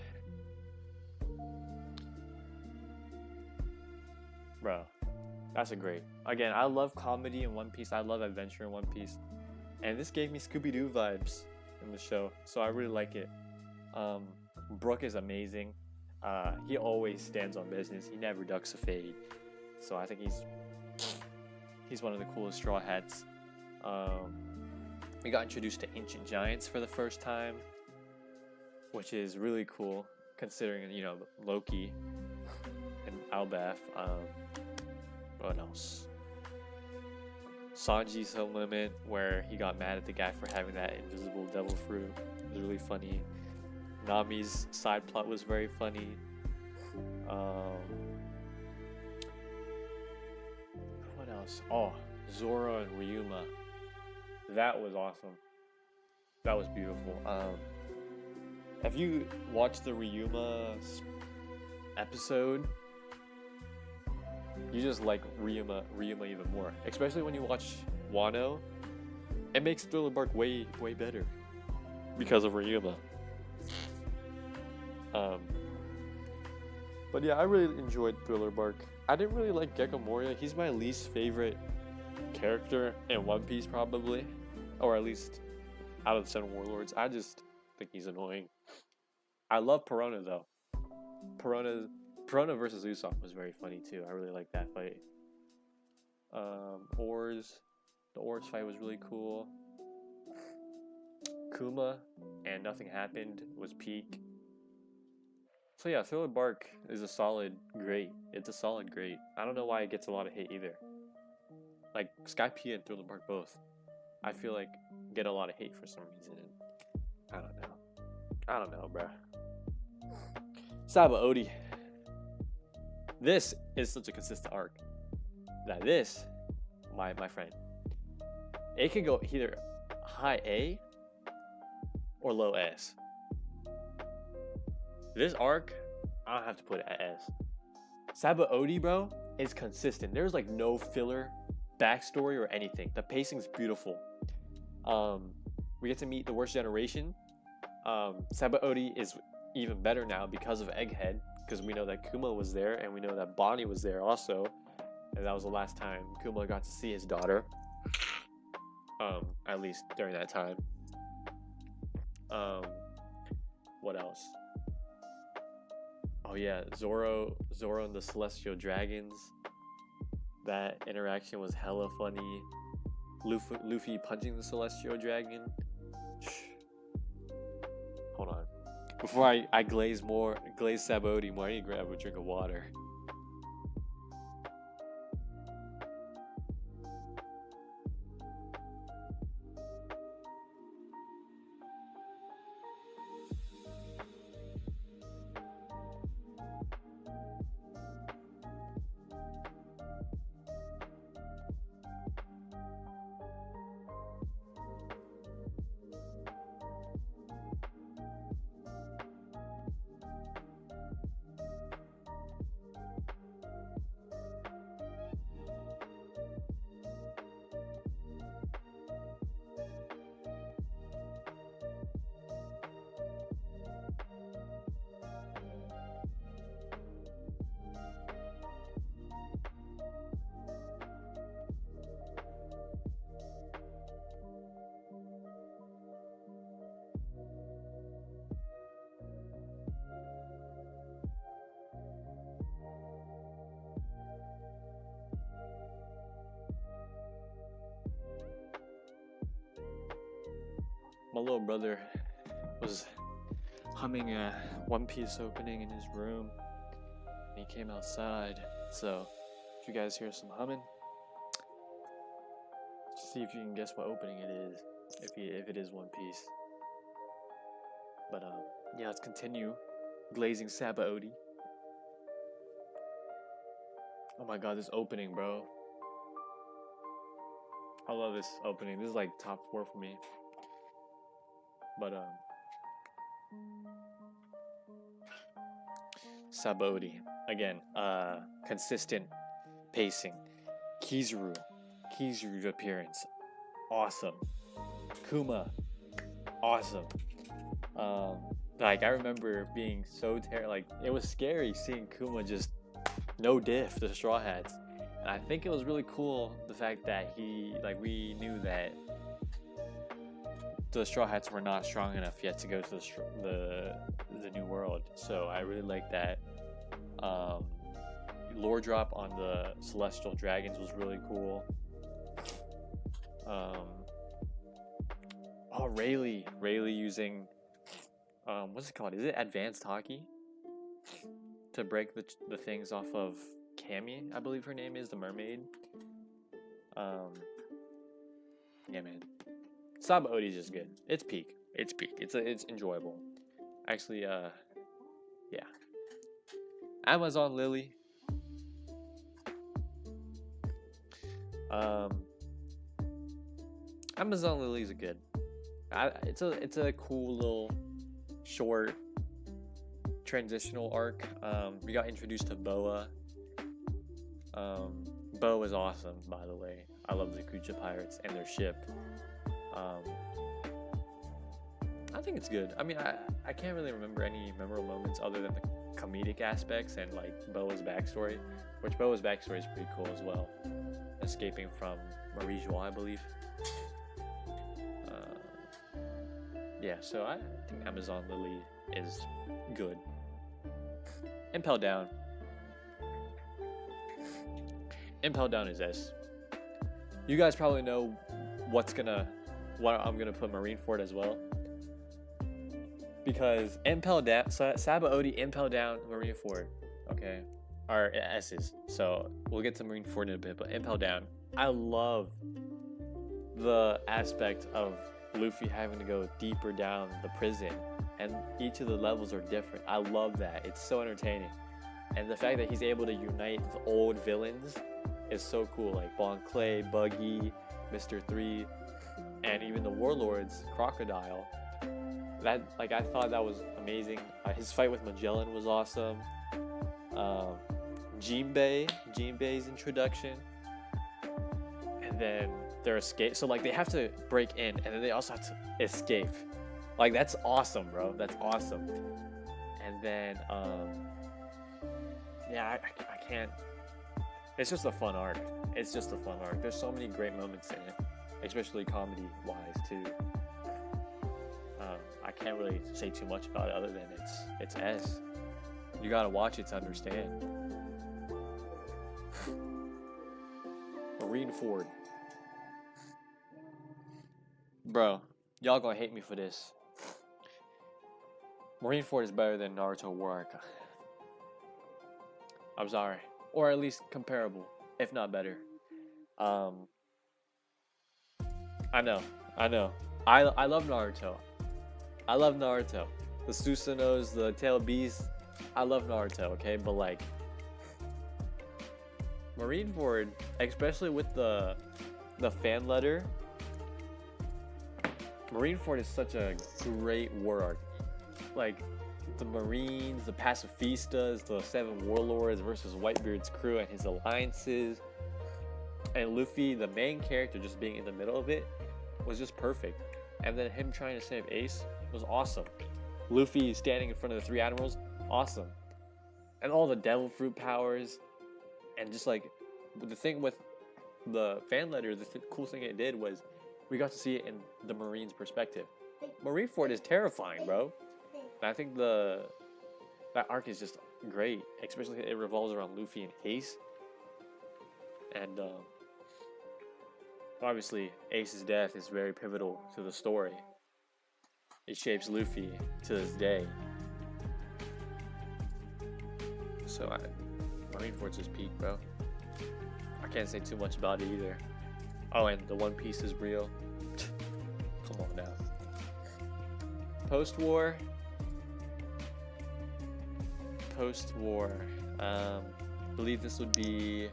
Bro, that's a great. Again, I love comedy in One Piece. I love adventure in One Piece. And this gave me Scooby-Doo vibes in the show, so I really like it. Brook is amazing. He always stands on business. He never ducks a fade. So I think he's one of the coolest Straw Hats. We got introduced to Ancient Giants for the first time, which is really cool considering, you know, Loki and Albaf. What else? Sanji's whole limit where he got mad at the guy for having that invisible devil fruit was really funny. Nami's side plot was very funny. What else? Oh, Zoro and Ryuma. That was awesome. That was beautiful. Have you watched the Ryuma episode? You just like Ryuma even more. Especially when you watch Wano. It makes Thriller Bark way better because of Ryuma. But yeah, I really enjoyed Thriller Bark. I didn't really like Gecko Moria. He's my least favorite character in One Piece, probably, or at least out of the Seven Warlords. I just think he's annoying. I love Piranha though. Piranha versus Usopp was very funny too. I really liked that fight. The Oars fight was really cool. Kuma and Nothing Happened was peak. So yeah, Thriller Bark is a solid great. It's a solid great. I don't know why it gets a lot of hate either. Like Skypiea and Thriller Bark both, I feel like get a lot of hate for some reason. I don't know, bruh. Sabaody. This is such a consistent arc that this, my friend, it can go either high A or low S. This arc, I don't have to put it at S. Sabaody, bro, is consistent. There's like no filler, backstory, or anything. The pacing's beautiful. We get to meet the worst generation. Sabaody is even better now because of Egghead, because we know that Kuma was there, and we know that Bonnie was there also, and that was the last time Kuma got to see his daughter. At least during that time. What else? Oh yeah, Zoro and the Celestial Dragons. That interaction was hella funny. Luffy punching the Celestial Dragon. Hold on. Before I glaze Sabaody more, I need to grab a drink of water. My little brother was humming a One Piece opening in his room. And he came outside. So, if you guys hear some humming, see if you can guess what opening it is. If it is One Piece. But yeah, let's continue glazing Sabaody. Oh my god, this opening, bro. I love this opening. This is like top 4 for me. But Sabaody again, consistent pacing. Kizuru's appearance, awesome. Kuma, awesome. Like I remember being so like it was scary seeing Kuma just no diff the Straw Hats, and I think it was really cool the fact that we knew that the Straw Hats were not strong enough yet to go to the New World. So I really like that. Lore drop on the Celestial Dragons was really cool. Rayleigh using what's it called? Is it Advanced Hockey? To break the things off of Cammy, I believe her name is, the mermaid. Yeah, man. Sabaody is just good. It's peak. It's enjoyable. Actually, yeah. Amazon Lily. Amazon Lilies are good. It's a cool little short transitional arc. We got introduced to Boa. Boa is awesome, by the way. I love the Kucha Pirates and their ship. I think it's good. I mean, I can't really remember any memorable moments other than the comedic aspects and like Boa's backstory, which Boa's backstory is pretty cool as well. Escaping from Marie Joie, I believe. Yeah, so I think Amazon Lily is good. Impel Down. Impel Down is S. You guys probably know what I'm gonna put Marineford as well. Because Impel Down, so Sabaody, Impel Down, Marineford, okay, are S's. So we'll get to Marineford in a bit, but Impel Down, I love the aspect of Luffy having to go deeper down the prison, and each of the levels are different. I love that. It's so entertaining. And the fact that he's able to unite the old villains is so cool, like Bon Clay, Buggy, Mr. 3, and even the Warlords, Crocodile. That, like, I thought that was amazing. His fight with Magellan was awesome. Jinbei's introduction, and then their escape. So like they have to break in, and then they also have to escape. Like that's awesome, bro. That's awesome. And then yeah, I can't. It's just a fun arc. It's just a fun arc. There's so many great moments in it, especially comedy-wise too. I can't really say too much about it other than it's S. You gotta watch it to understand. Marineford. Bro, y'all gonna hate me for this. Marineford is better than Naruto War Arc. I'm sorry. Or at least comparable, if not better. I know. I love Naruto. I love Naruto. The Susanos, the Tail Beasts. I love Naruto, okay? But like Marineford, especially with the fan letter, Marineford is such a great war arc. Like the Marines, the Pacifistas, the 7 Warlords versus Whitebeard's crew and his alliances, and Luffy, the main character, just being in the middle of it was just perfect. And then him trying to save Ace was awesome. Luffy standing in front of the 3 admirals, awesome. And all the devil fruit powers, and just like the thing with the fan letter, the cool thing it did was we got to see it in the Marines' perspective. Marineford is terrifying, bro. And I think that arc is just great, especially it revolves around Luffy and Ace. And obviously, Ace's death is very pivotal to the story. It shapes Luffy to this day. So Marineford's just peak, bro. I can't say too much about it either. Oh, and the One Piece is real. Come on now. Post-war. Believe this would be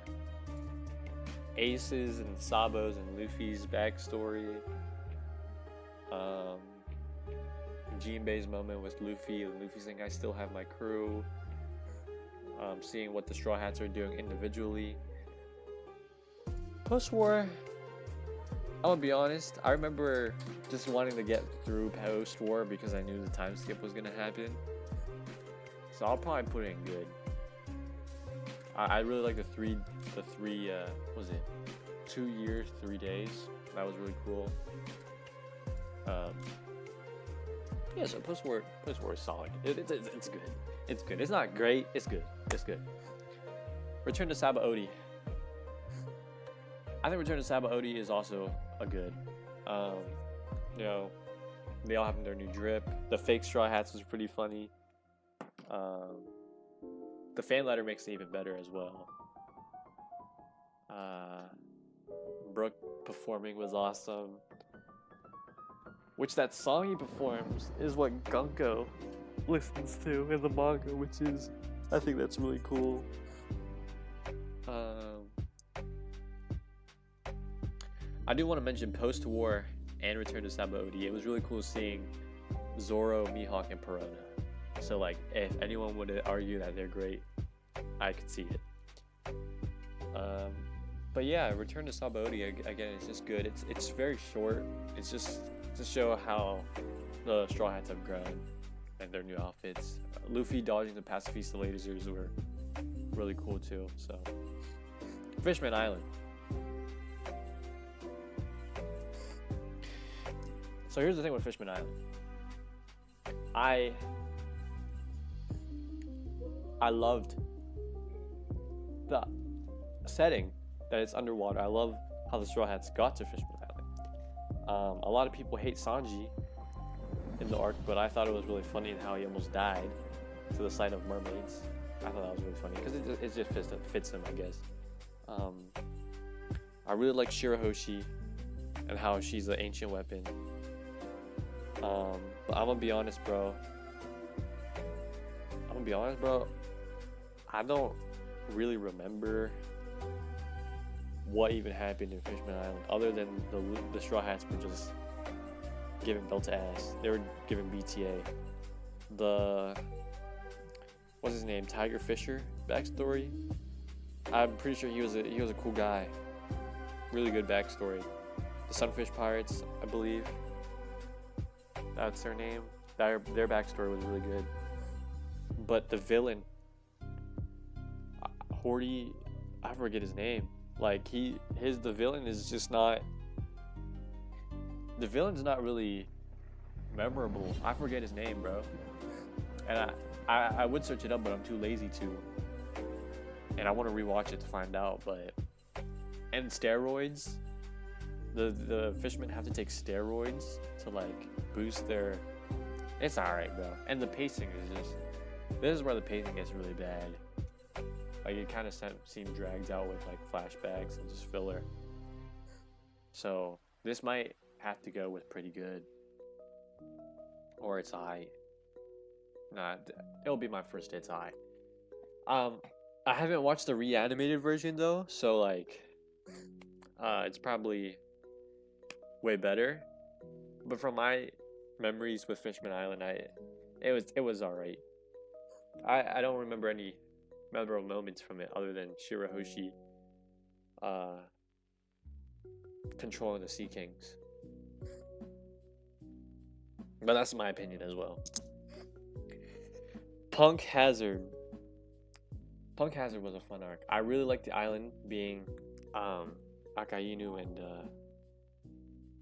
Ace's and Sabo's and Luffy's backstory. Jinbei's moment with Luffy, and Luffy saying, "I still have my crew." Seeing what the Straw Hats are doing individually. Post-war, I'm gonna be honest, I remember just wanting to get through post-war because I knew the time skip was gonna happen. So I'll probably put it in good. I really like the three what was it? 2 years, 3 days. That was really cool. Yeah, so post-war is solid. It's good. It's good. It's not great. It's good. It's good. Return to Sabaody. I think Return to Sabaody is also a good. You know, they all have their new drip. The fake Straw Hats was pretty funny. The fan letter makes it even better as well. Brook performing was awesome. Which that song he performs is what Gunko listens to in the manga, which is, I think that's really cool. I do want to mention post-war and Return to Sabaody, it was really cool seeing Zoro, Mihawk, and Perona. So like, if anyone would argue that they're great, I could see it. But yeah, Return to Sabaody again. It's just good. It's very short. It's just to show how the Straw Hats have grown and their new outfits. Luffy dodging the Pacifista lasers were really cool too. So, Fishman Island. So here's the thing with Fishman Island. I loved the setting that it's underwater. I love how the Straw Hats got to Fishman Island. A lot of people hate Sanji in the arc, but I thought it was really funny how he almost died to the sight of mermaids. I thought that was really funny because it just fits him, I guess. I really like Shirahoshi and how she's an ancient weapon. But I'm gonna be honest, bro. I don't really remember what even happened in Fishman Island, other than the Straw Hats were just giving belt ass. They were giving BTA. What's his name? Tiger Fisher backstory. I'm pretty sure he was a cool guy. Really good backstory. The Sunfish Pirates, I believe. That's their name. Their backstory was really good. But the villain, Horty, I forget his name. Like the villain is just not. The villain's not really memorable. I forget his name, bro. And I would search it up, but I'm too lazy to. And I want to rewatch it to find out. And steroids. The fishermen have to take steroids to like boost their. It's alright, bro. And the pacing is just. This is where the pacing gets really bad. Like it kind of seemed dragged out with like flashbacks and just filler. So this might have to go with pretty good, or it's high. Nah, it'll be my first it's high. I haven't watched the reanimated version though, so like, it's probably way better. But from my memories with Fishman Island, it was alright. I don't remember any memorable moments from it other than Shirahoshi controlling the Sea Kings. But that's my opinion as well. Punk Hazard was a fun arc. I really liked the island being Akainu and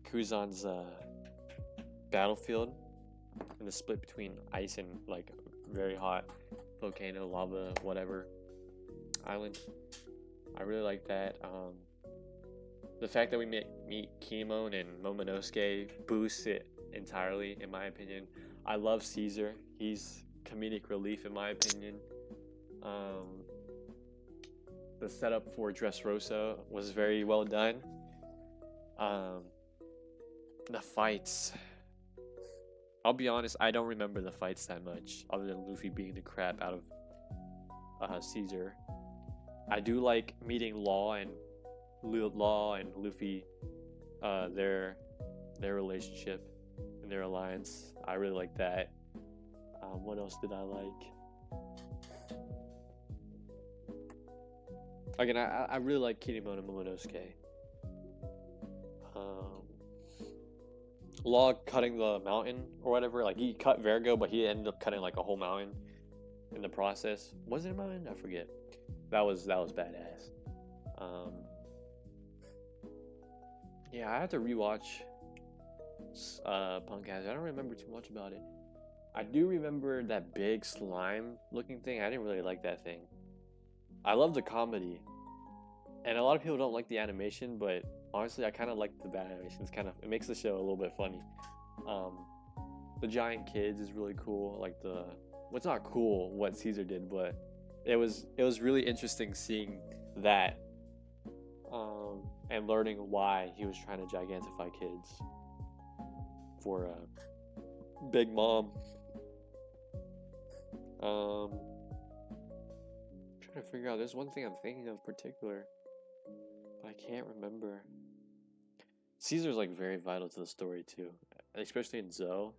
Kuzan's battlefield, and the split between ice and like very hot volcano, lava, whatever island. I really like that. The fact that we meet Kinemon and Momonosuke boosts it entirely, in my opinion. I love Caesar. He's comedic relief, in my opinion. The setup for Dressrosa was very well done. The fights. I'll be honest, I don't remember the fights that much, other than Luffy beating the crap out of Caesar. I do like meeting Law and Luffy, their relationship and their alliance. I really like that. What else did I like? Again, I really like Kinemon and Momonosuke. Law cutting the mountain or whatever. Like he cut Vergo, but he ended up cutting like a whole mountain in the process. Was it a mountain? I forget. That was badass. Yeah, I have to rewatch Punk Hazard. I don't remember too much about it. I do remember that big slime looking thing. I didn't really like that thing. I love the comedy, and a lot of people don't like the animation, but honestly, I kind of like the bad animation. It makes the show a little bit funny. The giant kids is really cool. Like it's not cool what Caesar did, but it was really interesting seeing that, and learning why he was trying to gigantify kids for Big Mom. I'm trying to figure out. There's one thing I'm thinking of in particular, but I can't remember. Caesar's like very vital to the story too, especially in Zoe.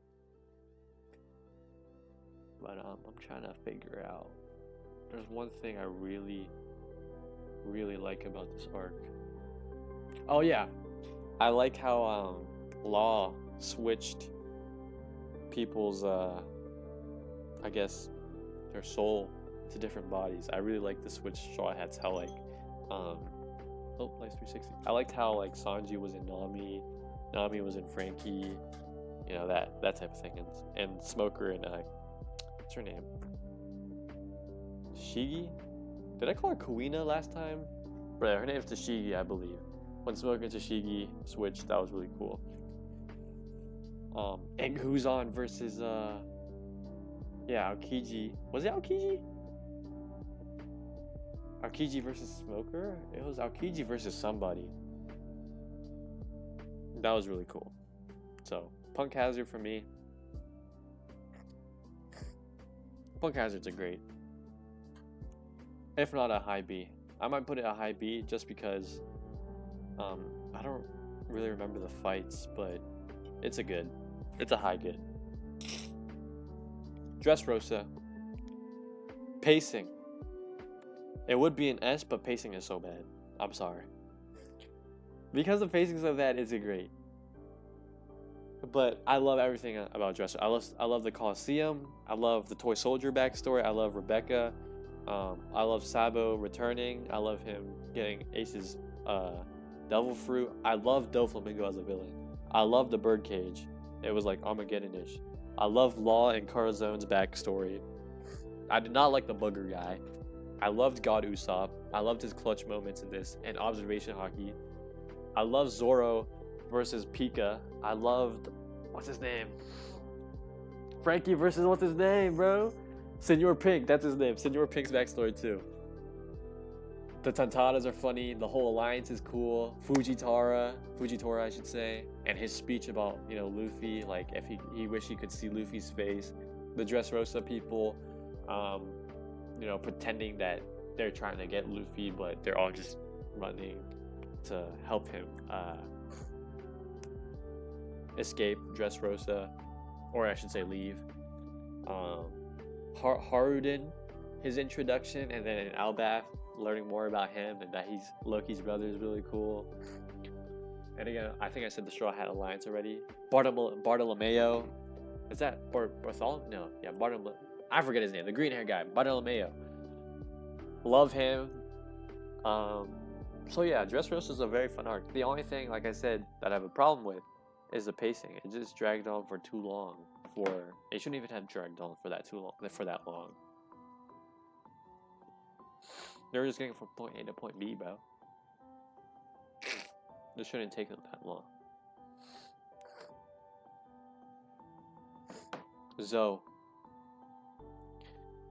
But I'm trying to figure out. There's one thing I really, really like about this arc. Oh yeah, I like how Law switched people's I guess their soul to different bodies. I really like the switch Straw Hats. How like oh, nice 360. I liked how like Sanji was in Nami, Nami was in Frankie, you know, that type of thing, and Smoker and what's her name? Shigi? Did I call her Kuina last time? But her name's Tashigi, I believe. When Smoker and Tashigi switched, that was really cool. And Guzan versus yeah, Aokiji. Was it Aokiji? Aokiji versus Smoker? It was Aokiji versus somebody. That was really cool. So, Punk Hazard for me. Punk Hazard's a great. If not a high B. I might put it a high B just because I don't really remember the fights, but it's a high good. Dressrosa. Pacing. It would be an S, but pacing is so bad. I'm sorry. Because the pacing is so bad, it's a great. But I love everything about Dressrosa. I love the Coliseum. I love the Toy Soldier backstory. I love Rebecca. I love Sabo returning. I love him getting Ace's Devil Fruit. I love Doflamingo as a villain. I love the Birdcage. It was like Armageddon-ish. I love Law and Carazone's backstory. I did not like the booger guy. I loved God Usopp. I loved his clutch moments in this and observation hockey. I love Zoro versus Pika. I loved, what's his name? Frankie versus what's his name, bro? Senor Pink, that's his name. Senor Pink's backstory too. The Tantanas are funny. The whole alliance is cool. Fujitora, I should say, and his speech about, you know, Luffy, like if he wished he could see Luffy's face. The Dressrosa people, you know, pretending that they're trying to get Luffy, but they're all just running to help him escape Dressrosa, or I should say leave. Haruden, his introduction, and then in Albath, learning more about him and that he's Loki's brother is really cool. And again, I think I said the Straw Hat Alliance already. Bartolomeo, is that Bartholomew? No, yeah, Bartolomeo. I forget his name. The green hair guy, Bartolomeo. Love him. So yeah, Dressrosa is a very fun arc. The only thing, like I said, that I have a problem with is the pacing. It just dragged on for too long. It shouldn't even have dragged on for that long. They're just getting from point A to point B, bro. This shouldn't take them that long.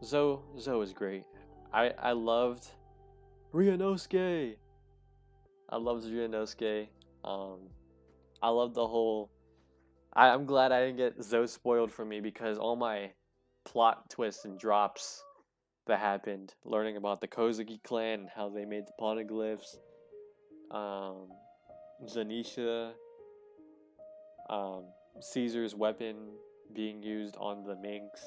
Zoe is great. I loved Ryunosuke. I loved Ryunosuke. I loved the whole. I'm glad I didn't get Zoe spoiled for me because all my plot twists and drops that happened, learning about the Kozuki clan and how they made the poneglyphs, Zanisha, Caesar's weapon being used on the Minx.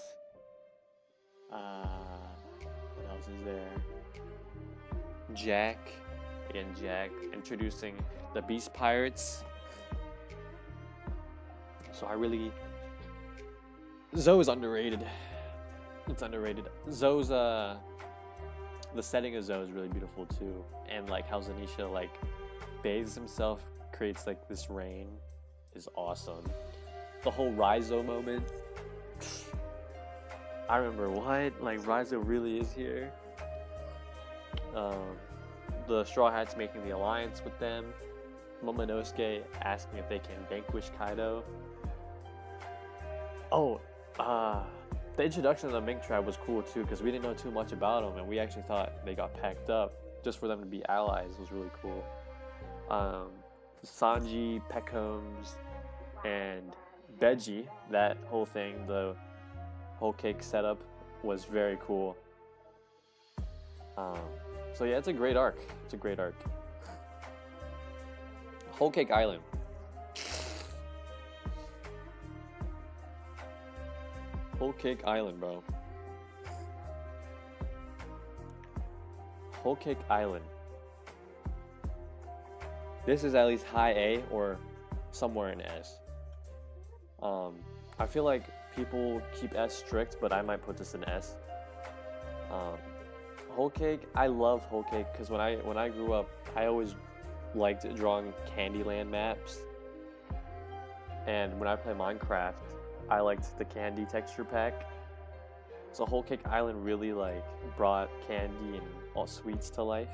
What else is there? Jack introducing the Beast Pirates. So Zoe is underrated. It's underrated. Zoe's the setting of Zoe is really beautiful too, and like how Zanisha like bathes himself, creates like this rain, is awesome. The whole Raizo moment. I remember what? Like Raizo really is here. The Straw Hats making the alliance with them. Momonosuke asking if they can vanquish Kaido. Oh, the introduction of the Mink tribe was cool too, because we didn't know too much about them, and we actually thought they got packed up just for them to be allies. Was really cool. Sanji, Peckham's, and Beji, that whole thing, the whole cake setup was very cool. So yeah, it's a great arc. Whole Cake Island. Whole Cake Island, bro. Whole Cake Island. This is at least high A or somewhere in S. I feel like people keep S strict, but I might put this in S. Whole Cake, I love Whole Cake because when I grew up, I always liked drawing Candyland maps. And when I play Minecraft, I liked the candy texture pack. So Whole Cake Island really like brought candy and all sweets to life.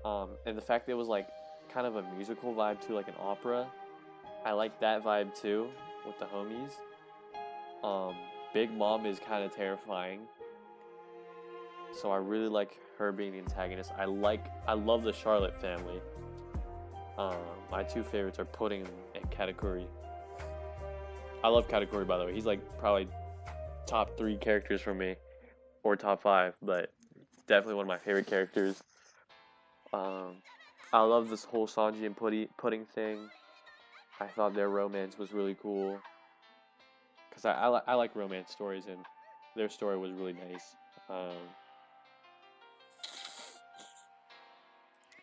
And the fact that it was like kind of a musical vibe too, like an opera. I like that vibe too with the homies. Big Mom is kind of terrifying. So I really like her being the antagonist. I love the Charlotte family. My two favorites are Pudding and Katakuri. I love Katakuri, by the way. He's like probably top 3 characters for me, or top 5, but definitely one of my favorite characters. I love this whole Sanji and Pudding thing. I thought their romance was really cool, because I like romance stories, and their story was really nice.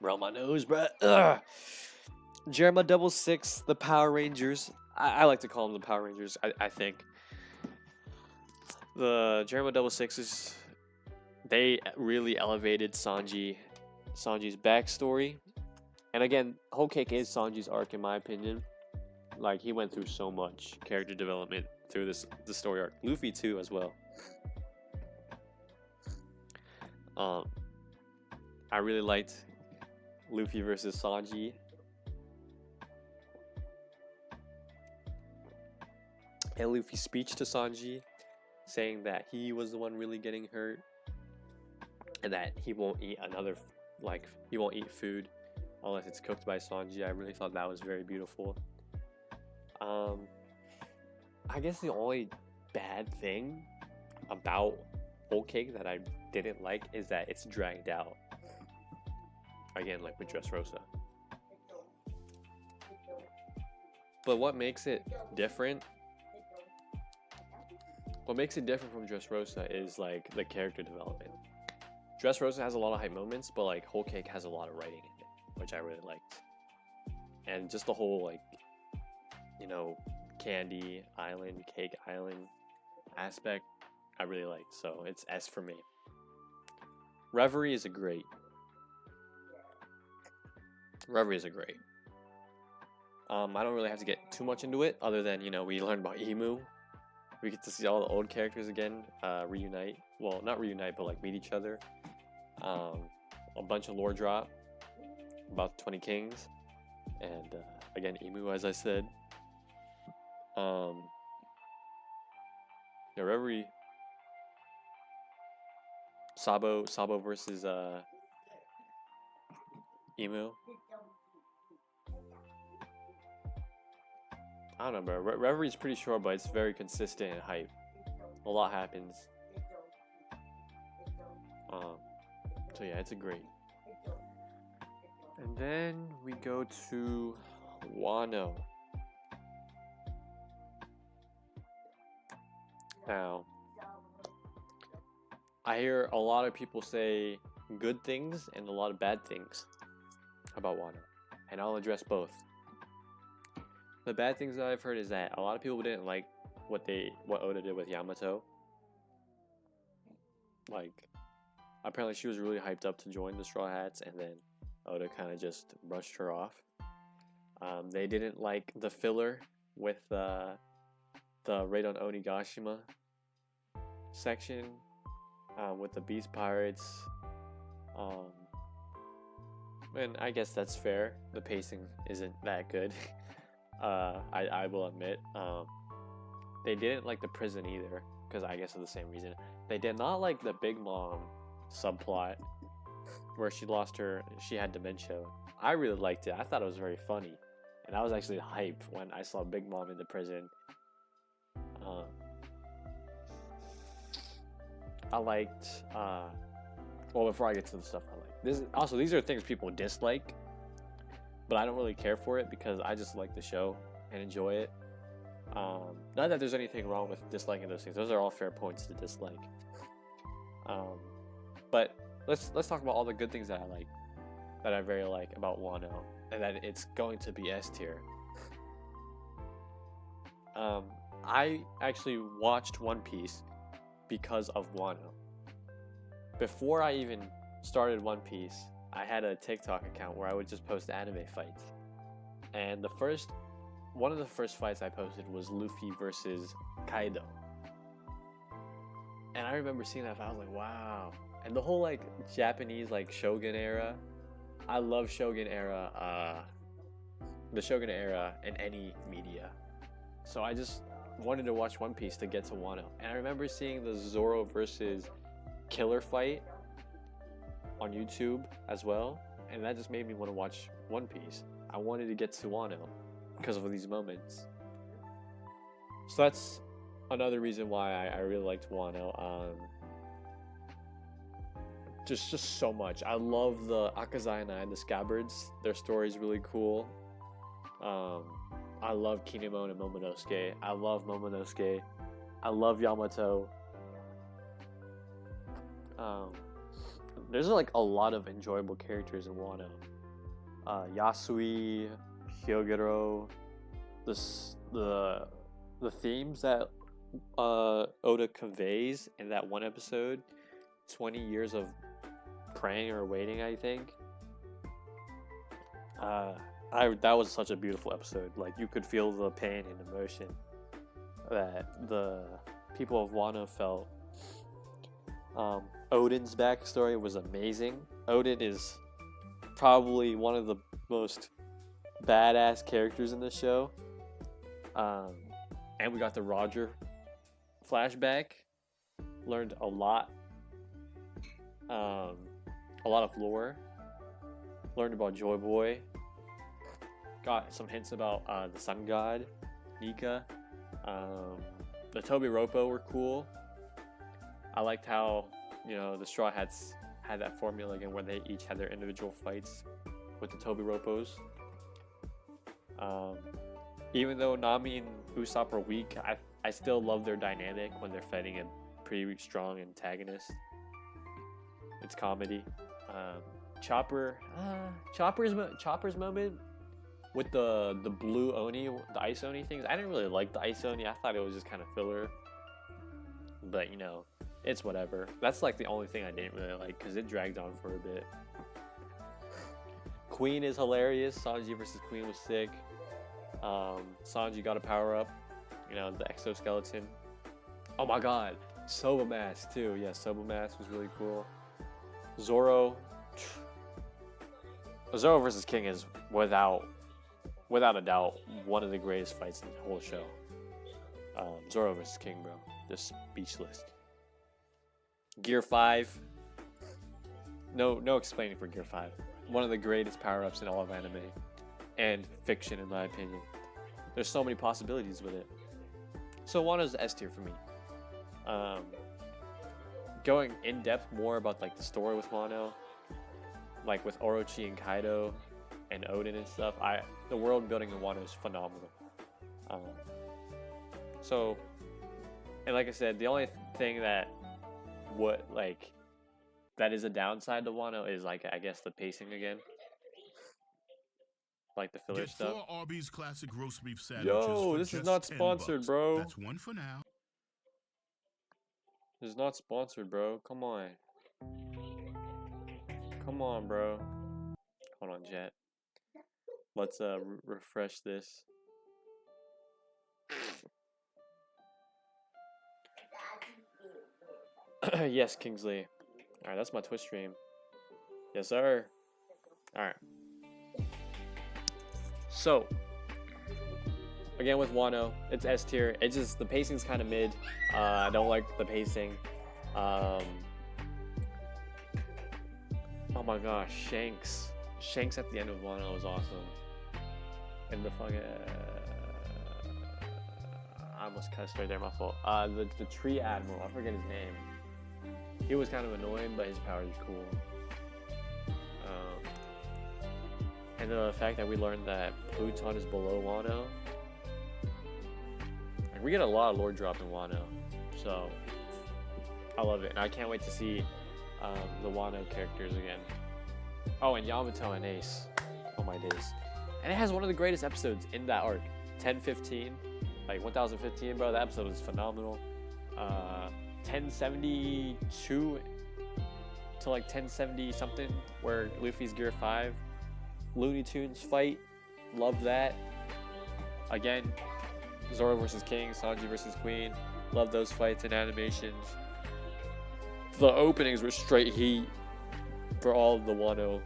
Bro, my nose, bro. Ugh. Jerema 66, the Power Rangers. I like to call them the Power Rangers, I think. The Jerema 66s, they really elevated Sanji's backstory. And again, Whole Cake is Sanji's arc, in my opinion. Like, he went through so much character development through the story arc. Luffy, too, as well. I really liked Luffy versus Sanji. And Luffy's speech to Sanji, saying that he was the one really getting hurt, and that he won't eat he won't eat food unless it's cooked by Sanji. I really thought that was very beautiful. I guess the only bad thing about Whole Cake that I didn't like is that it's dragged out. Again, like with Dressrosa. But what makes it different? What makes it different from Dressrosa is like the character development. Dressrosa has a lot of hype moments, but like Whole Cake has a lot of writing in it, which I really liked. And just the whole like, Candy Island, Cake Island aspect, I really liked. So it's S for me. Reverie is a great. I don't really have to get too much into it, other than, we learned about Emu. We get to see all the old characters again, reunite. Well, not reunite, but like meet each other. A bunch of lore drop about the 20 Kings, and again Emu, as I said. Reverie. Sabo versus Emu. I don't know, bro. Reverie's pretty short, but it's very consistent and hype. A lot happens. So yeah, it's a great. And then we go to Wano. Now, I hear a lot of people say good things and a lot of bad things about Wano, and I'll address both. The bad things that I've heard is that a lot of people didn't like what Oda did with Yamato. Like, apparently she was really hyped up to join the Straw Hats, and then Oda kind of just brushed her off. They didn't like the filler with the Raid on Onigashima section with the Beast Pirates. And I guess that's fair. The pacing isn't that good. I will admit. They didn't like the prison either, because I guess for the same reason. They did not like the Big Mom subplot where she had dementia. I really liked it. I thought it was very funny, and I was actually hyped when I saw Big Mom in the prison. I liked before I get to the stuff I like, these are things people dislike, but I don't really care for it because I just like the show and enjoy it. Not that there's anything wrong with disliking those things. Those are all fair points to dislike. But let's talk about all the good things that I like, that I very like about Wano, and that it's going to be S tier. I actually watched One Piece because of Wano. Before I even started One Piece, I had a TikTok account where I would just post anime fights. And one of the first fights I posted was Luffy versus Kaido. And I remember seeing that, I was like, wow. And the whole like Japanese like Shogun era, I love Shogun era, the Shogun era in any media. So I just wanted to watch One Piece to get to Wano. And I remember seeing the Zoro versus Killer fight on YouTube as well, and that just made me want to watch One Piece. I wanted to get to Wano because of these moments. So that's another reason why I really liked Wano. Just so much. I love the Akazai and the Scabbards. Their story is really cool. I love Kinemon and Momonosuke. I love Momonosuke. I love Yamato. There's like a lot of enjoyable characters in Wano. Yasui, Hyogoro, the themes that Oda conveys in that one episode, 20 years of praying or waiting, I think. That was such a beautiful episode. Like, you could feel the pain and emotion that the people of Wano felt. Odin's backstory was amazing. Odin is probably one of the most badass characters in the show. And we got the Roger flashback. Learned a lot of lore. Learned about Joy Boy. Got some hints about the Sun God, Nika. The Toby Roppo were cool. I liked how, the Straw Hats had that formula again where they each had their individual fights with the Toby Roppos. Even though Nami and Usopp are weak, I still love their dynamic when they're fighting a pretty strong antagonist. It's comedy. Chopper's moment with the blue Oni, the Ice Oni things. I didn't really like the Ice Oni. I thought it was just kind of filler. But, it's whatever. That's like the only thing I didn't really like because it dragged on for a bit. Queen is hilarious. Sanji versus Queen was sick. Sanji got a power up. The exoskeleton. Oh my god. Soba Mask too. Yeah, Soba Mask was really cool. Zoro versus King is without a doubt one of the greatest fights in the whole show. Zoro versus King, bro. Just speechless. Gear 5. No explaining for Gear 5. One of the greatest power-ups in all of anime and fiction, in my opinion. There's so many possibilities with it. So Wano's S tier for me. Going in depth more about like the story with Wano, like with Orochi and Kaido and Odin and stuff. The world building in Wano is phenomenal. And like I said, the only thing that is a downside to Wano is like, I guess, the pacing again. Like the filler Get stuff. 4 Arby's classic roast beef sandwiches. Yo, this is not sponsored, bro. That's one for now. This is not sponsored, bro. Come on. Come on, bro. Hold on, Jet. Let's refresh this. Yes, Kingsley. Alright, that's my Twitch stream. Yes, sir. Alright. So, again with Wano, it's S tier. It's just, the pacing's kind of mid. I don't like the pacing. Oh my gosh, Shanks. Shanks at the end of Wano was awesome. And the fucking... I almost cussed right there, my fault. The tree admiral, I forget his name. He was kind of annoying, but his powers are cool. And the fact that we learned that Pluton is below Wano. Like, we get a lot of lore drop in Wano, so I love it, and I can't wait to see the Wano characters again. Oh, and Yamato and Ace. Oh my days. And it has one of the greatest episodes in that arc. 1015, like 1015, bro. That episode is phenomenal. 1072 to like 1070 something, where Luffy's Gear 5. Looney Tunes fight. Love that. Again, Zoro versus King, Sanji versus Queen. Love those fights and animations. The openings were straight heat for all of the Wano.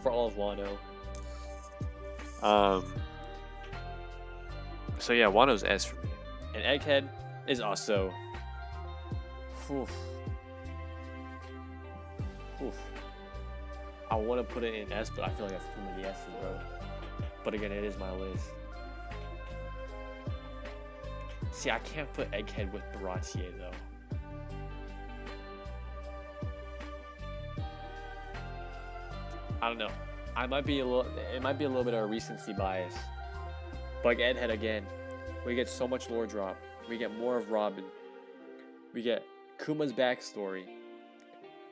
For all of Wano. So yeah, Wano's S for me. And Egghead is also. Oof. Oof. I want to put it in S, but I feel like that's too many S's, bro. But again, it is my list. See, I can't put Egghead with Baratier though. I don't know. It might be a little bit of a recency bias. But like Egghead again, we get so much lore drop. We get more of Robin. We get Kuma's backstory.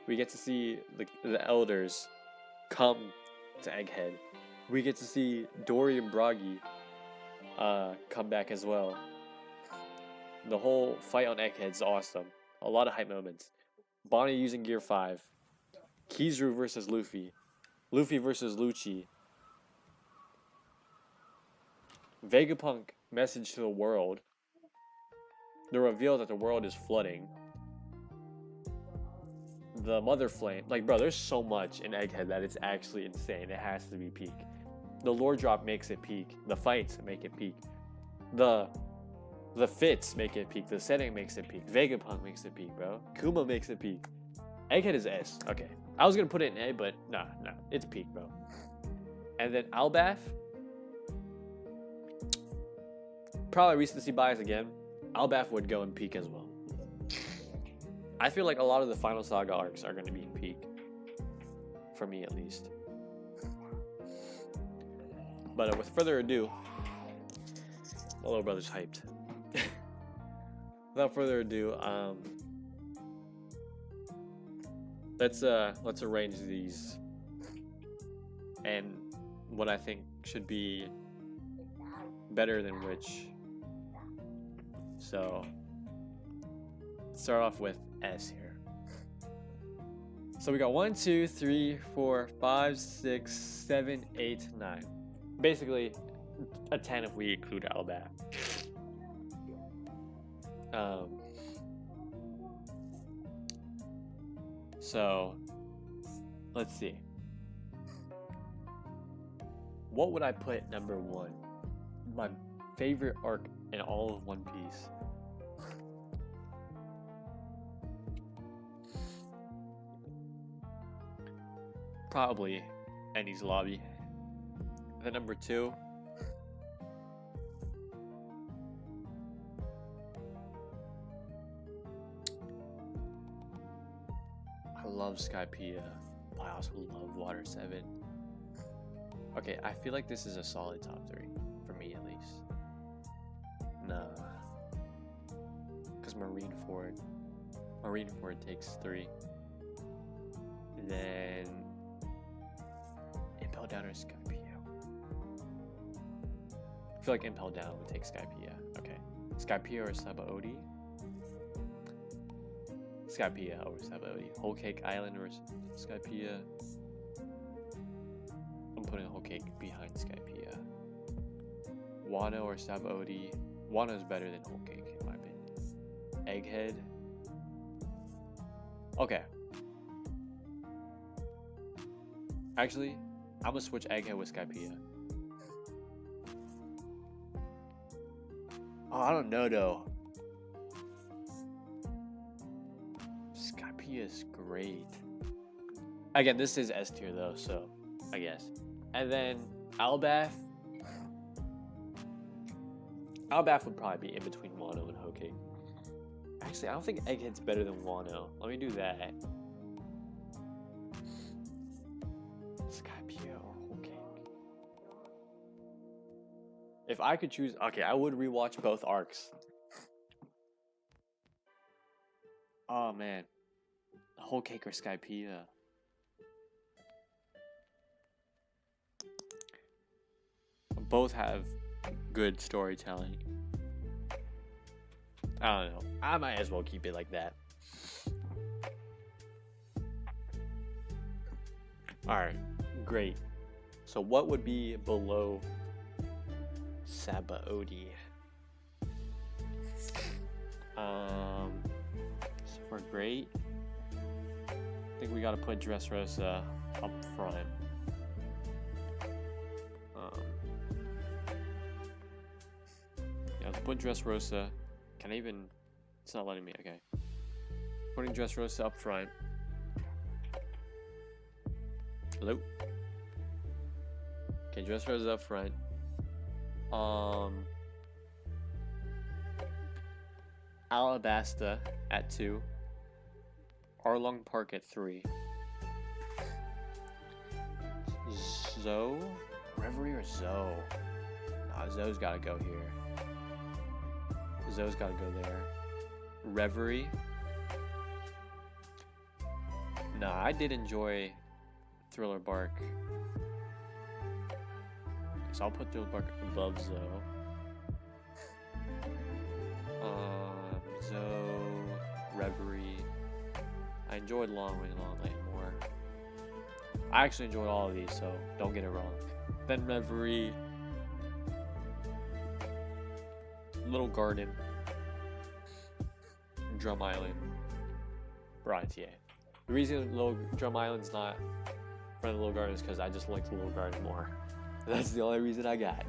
We get to see the elders come to Egghead. We get to see Dory and Bragi come back as well. The whole fight on Egghead's awesome. A lot of hype moments. Bonnie using Gear 5. Kizaru versus Luffy. Luffy versus Lucci. Vegapunk message to the world. The reveal that the world is flooding. The Mother Flame. Like, bro, there's so much in Egghead that it's actually insane. It has to be peak. The lore drop makes it peak. The fights make it peak. The fits make it peak. The setting makes it peak. Vegapunk makes it peak, bro. Kuma makes it peak. Egghead is S. Okay. I was gonna put it in A, but nah. It's peak, bro. And then Albath. Probably recency bias again. Albath would go in peak as well. I feel like a lot of the Final Saga arcs are gonna be in peak. For me, at least. But with further ado, my little brother's hyped. Without further ado, let's arrange these and what I think should be better than which. So start off with S here. So we got 1, 2, 3, 4, 5, 6, 7, 8, 9. Basically a 10 if we include Albath. So let's see. What would I put number 1? My favorite arc in all of One Piece. Probably Enies Lobby. Then number 2. I love Skypiea. I also love Water 7. Okay, I feel like this is a solid top 3. For me, at least. Nah. Because Marineford takes 3. Then Impel Down or Skypiea. I feel like Impel Down would take Skypiea. Okay. Skypiea or Sabaody? Skypiea over Sabaody. Whole Cake Island or Skypiea? I'm putting Whole Cake behind Skypiea. Wano or Sabaody? Wano's better than Whole Cake in my opinion. Egghead. Okay. Actually, I'm gonna switch Egghead with Skypiea. Oh, I don't know though. Skypiea is great. Again, this is S tier though, so I guess. And then Albath. Albath would probably be in between Wano and Whole Cake. Actually, I don't think Egghead's better than Wano. Let me do that. Skypiea or Whole Cake? If I could choose, okay, I would rewatch both arcs. Oh man, Whole Cake or Skypiea. Both have good storytelling. I don't know. I might as well keep it like that. Alright, great. So what would be below Sabaody? So for great, I think we gotta put Dressrosa up front. Yeah, let's put Dressrosa. Can I even? It's not letting me. Okay. Putting Dressrosa up front. Hello. Okay, Dressrosa up front. Alabasta at 2. Arlong Park at 3. Zoe? Reverie or Zoe? Nah, Zoe's gotta go here. Zoe's gotta go there. Reverie? Nah, I did enjoy Thriller Bark. So I'll put Thriller Bark above Zoe. Zoe, Reverie. I enjoyed Long Way Long Lane more. I actually enjoyed all of these, so don't get it wrong. Then Reverie, Little Garden, Drum Island, Bratier. The reason Drum Island's not in front of Little Garden is because I just liked Little Garden more. That's the only reason I got.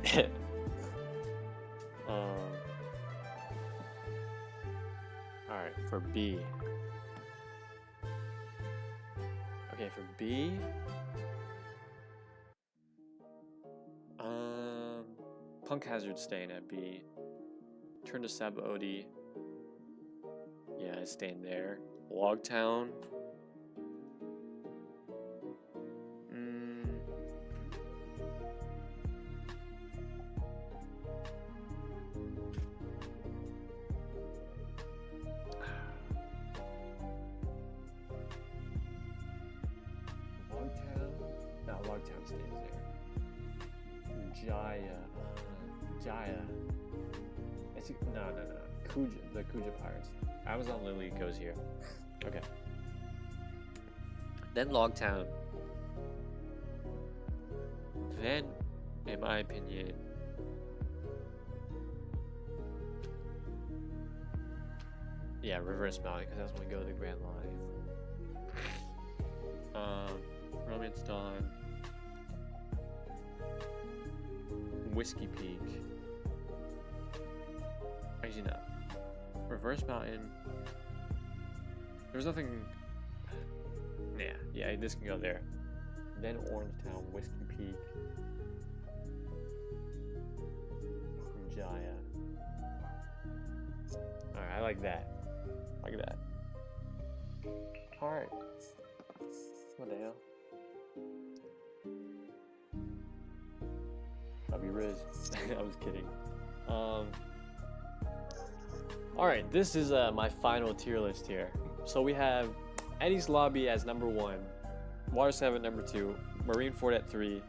Alright, for B. Okay, for B. Punk Hazard staying at B. Turn to Sabaody. Yeah, it's staying there. Logtown. Logtown stays there. Jaya. No. Kuja, the Kuja Pirates. Amazon Lily goes here. Okay. Then Logtown. Then, in my opinion, yeah, Reverse Mountain, because that's when we go to the Grand Line. Romance Dawn. Whiskey Peak. Actually, no. Reverse Mountain. There's nothing. Yeah, this can go there. Then Orangetown, Whiskey Peak, Jaya. Alright, I like that. Alright. What the hell? I'll be Riz. I was kidding. Alright, this is my final tier list here. So we have Eddie's Lobby as number 1, Water 7 number 2, Marine Fort at 3,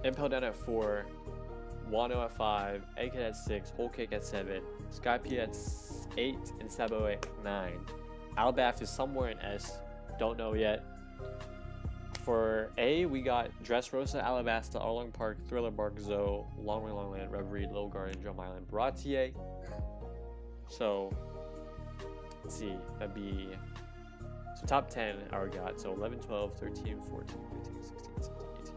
Impel Down at 4, Wano at 5, Egghead at 6, Whole Cake at 7, Skypiea at 8, and Sabo at 9. Albath is somewhere in S, don't know yet. For A, we got Dressrosa, Alabasta, Arlong Park, Thriller Bark, Zoe, Long Way Long Land, Reverie, Little Garden, Drum Island, Bratier. So, let's see, that'd be, so top 10 I already got, so 11, 12, 13, 14, 15, 16, 17, 18,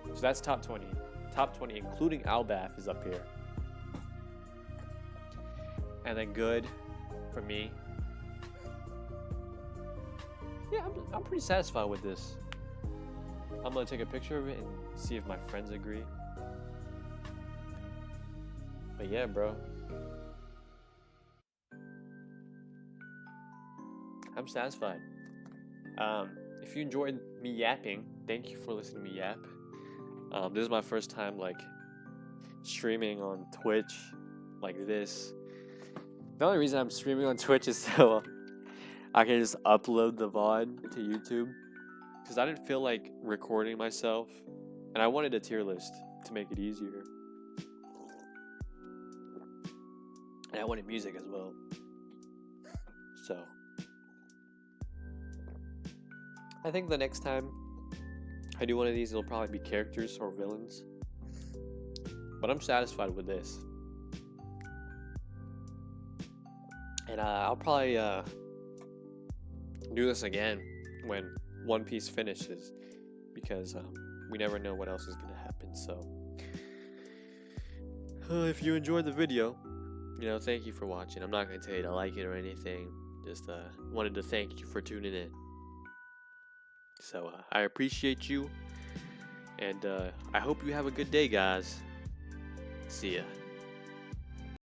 20. So that's top 20. Top 20, including Albath, is up here. And then good, for me. Yeah, I'm pretty satisfied with this. I'm gonna take a picture of it and see if my friends agree. But yeah, bro. I'm satisfied. If you enjoyed me yapping, thank you for listening to me yap. This is my first time like streaming on Twitch like this. The only reason I'm streaming on Twitch is so I can just upload the VOD to YouTube. Because I didn't feel like recording myself. And I wanted a tier list to make it easier. And I wanted music as well. So I think the next time I do one of these, it'll probably be characters or villains. But I'm satisfied with this. And I'll probably do this again when One Piece finishes. Because we never know what else is going to happen. So if you enjoyed the video, thank you for watching. I'm not going to tell you to like it or anything. Just wanted to thank you for tuning in. So I appreciate you. And I hope you have a good day, guys. See ya.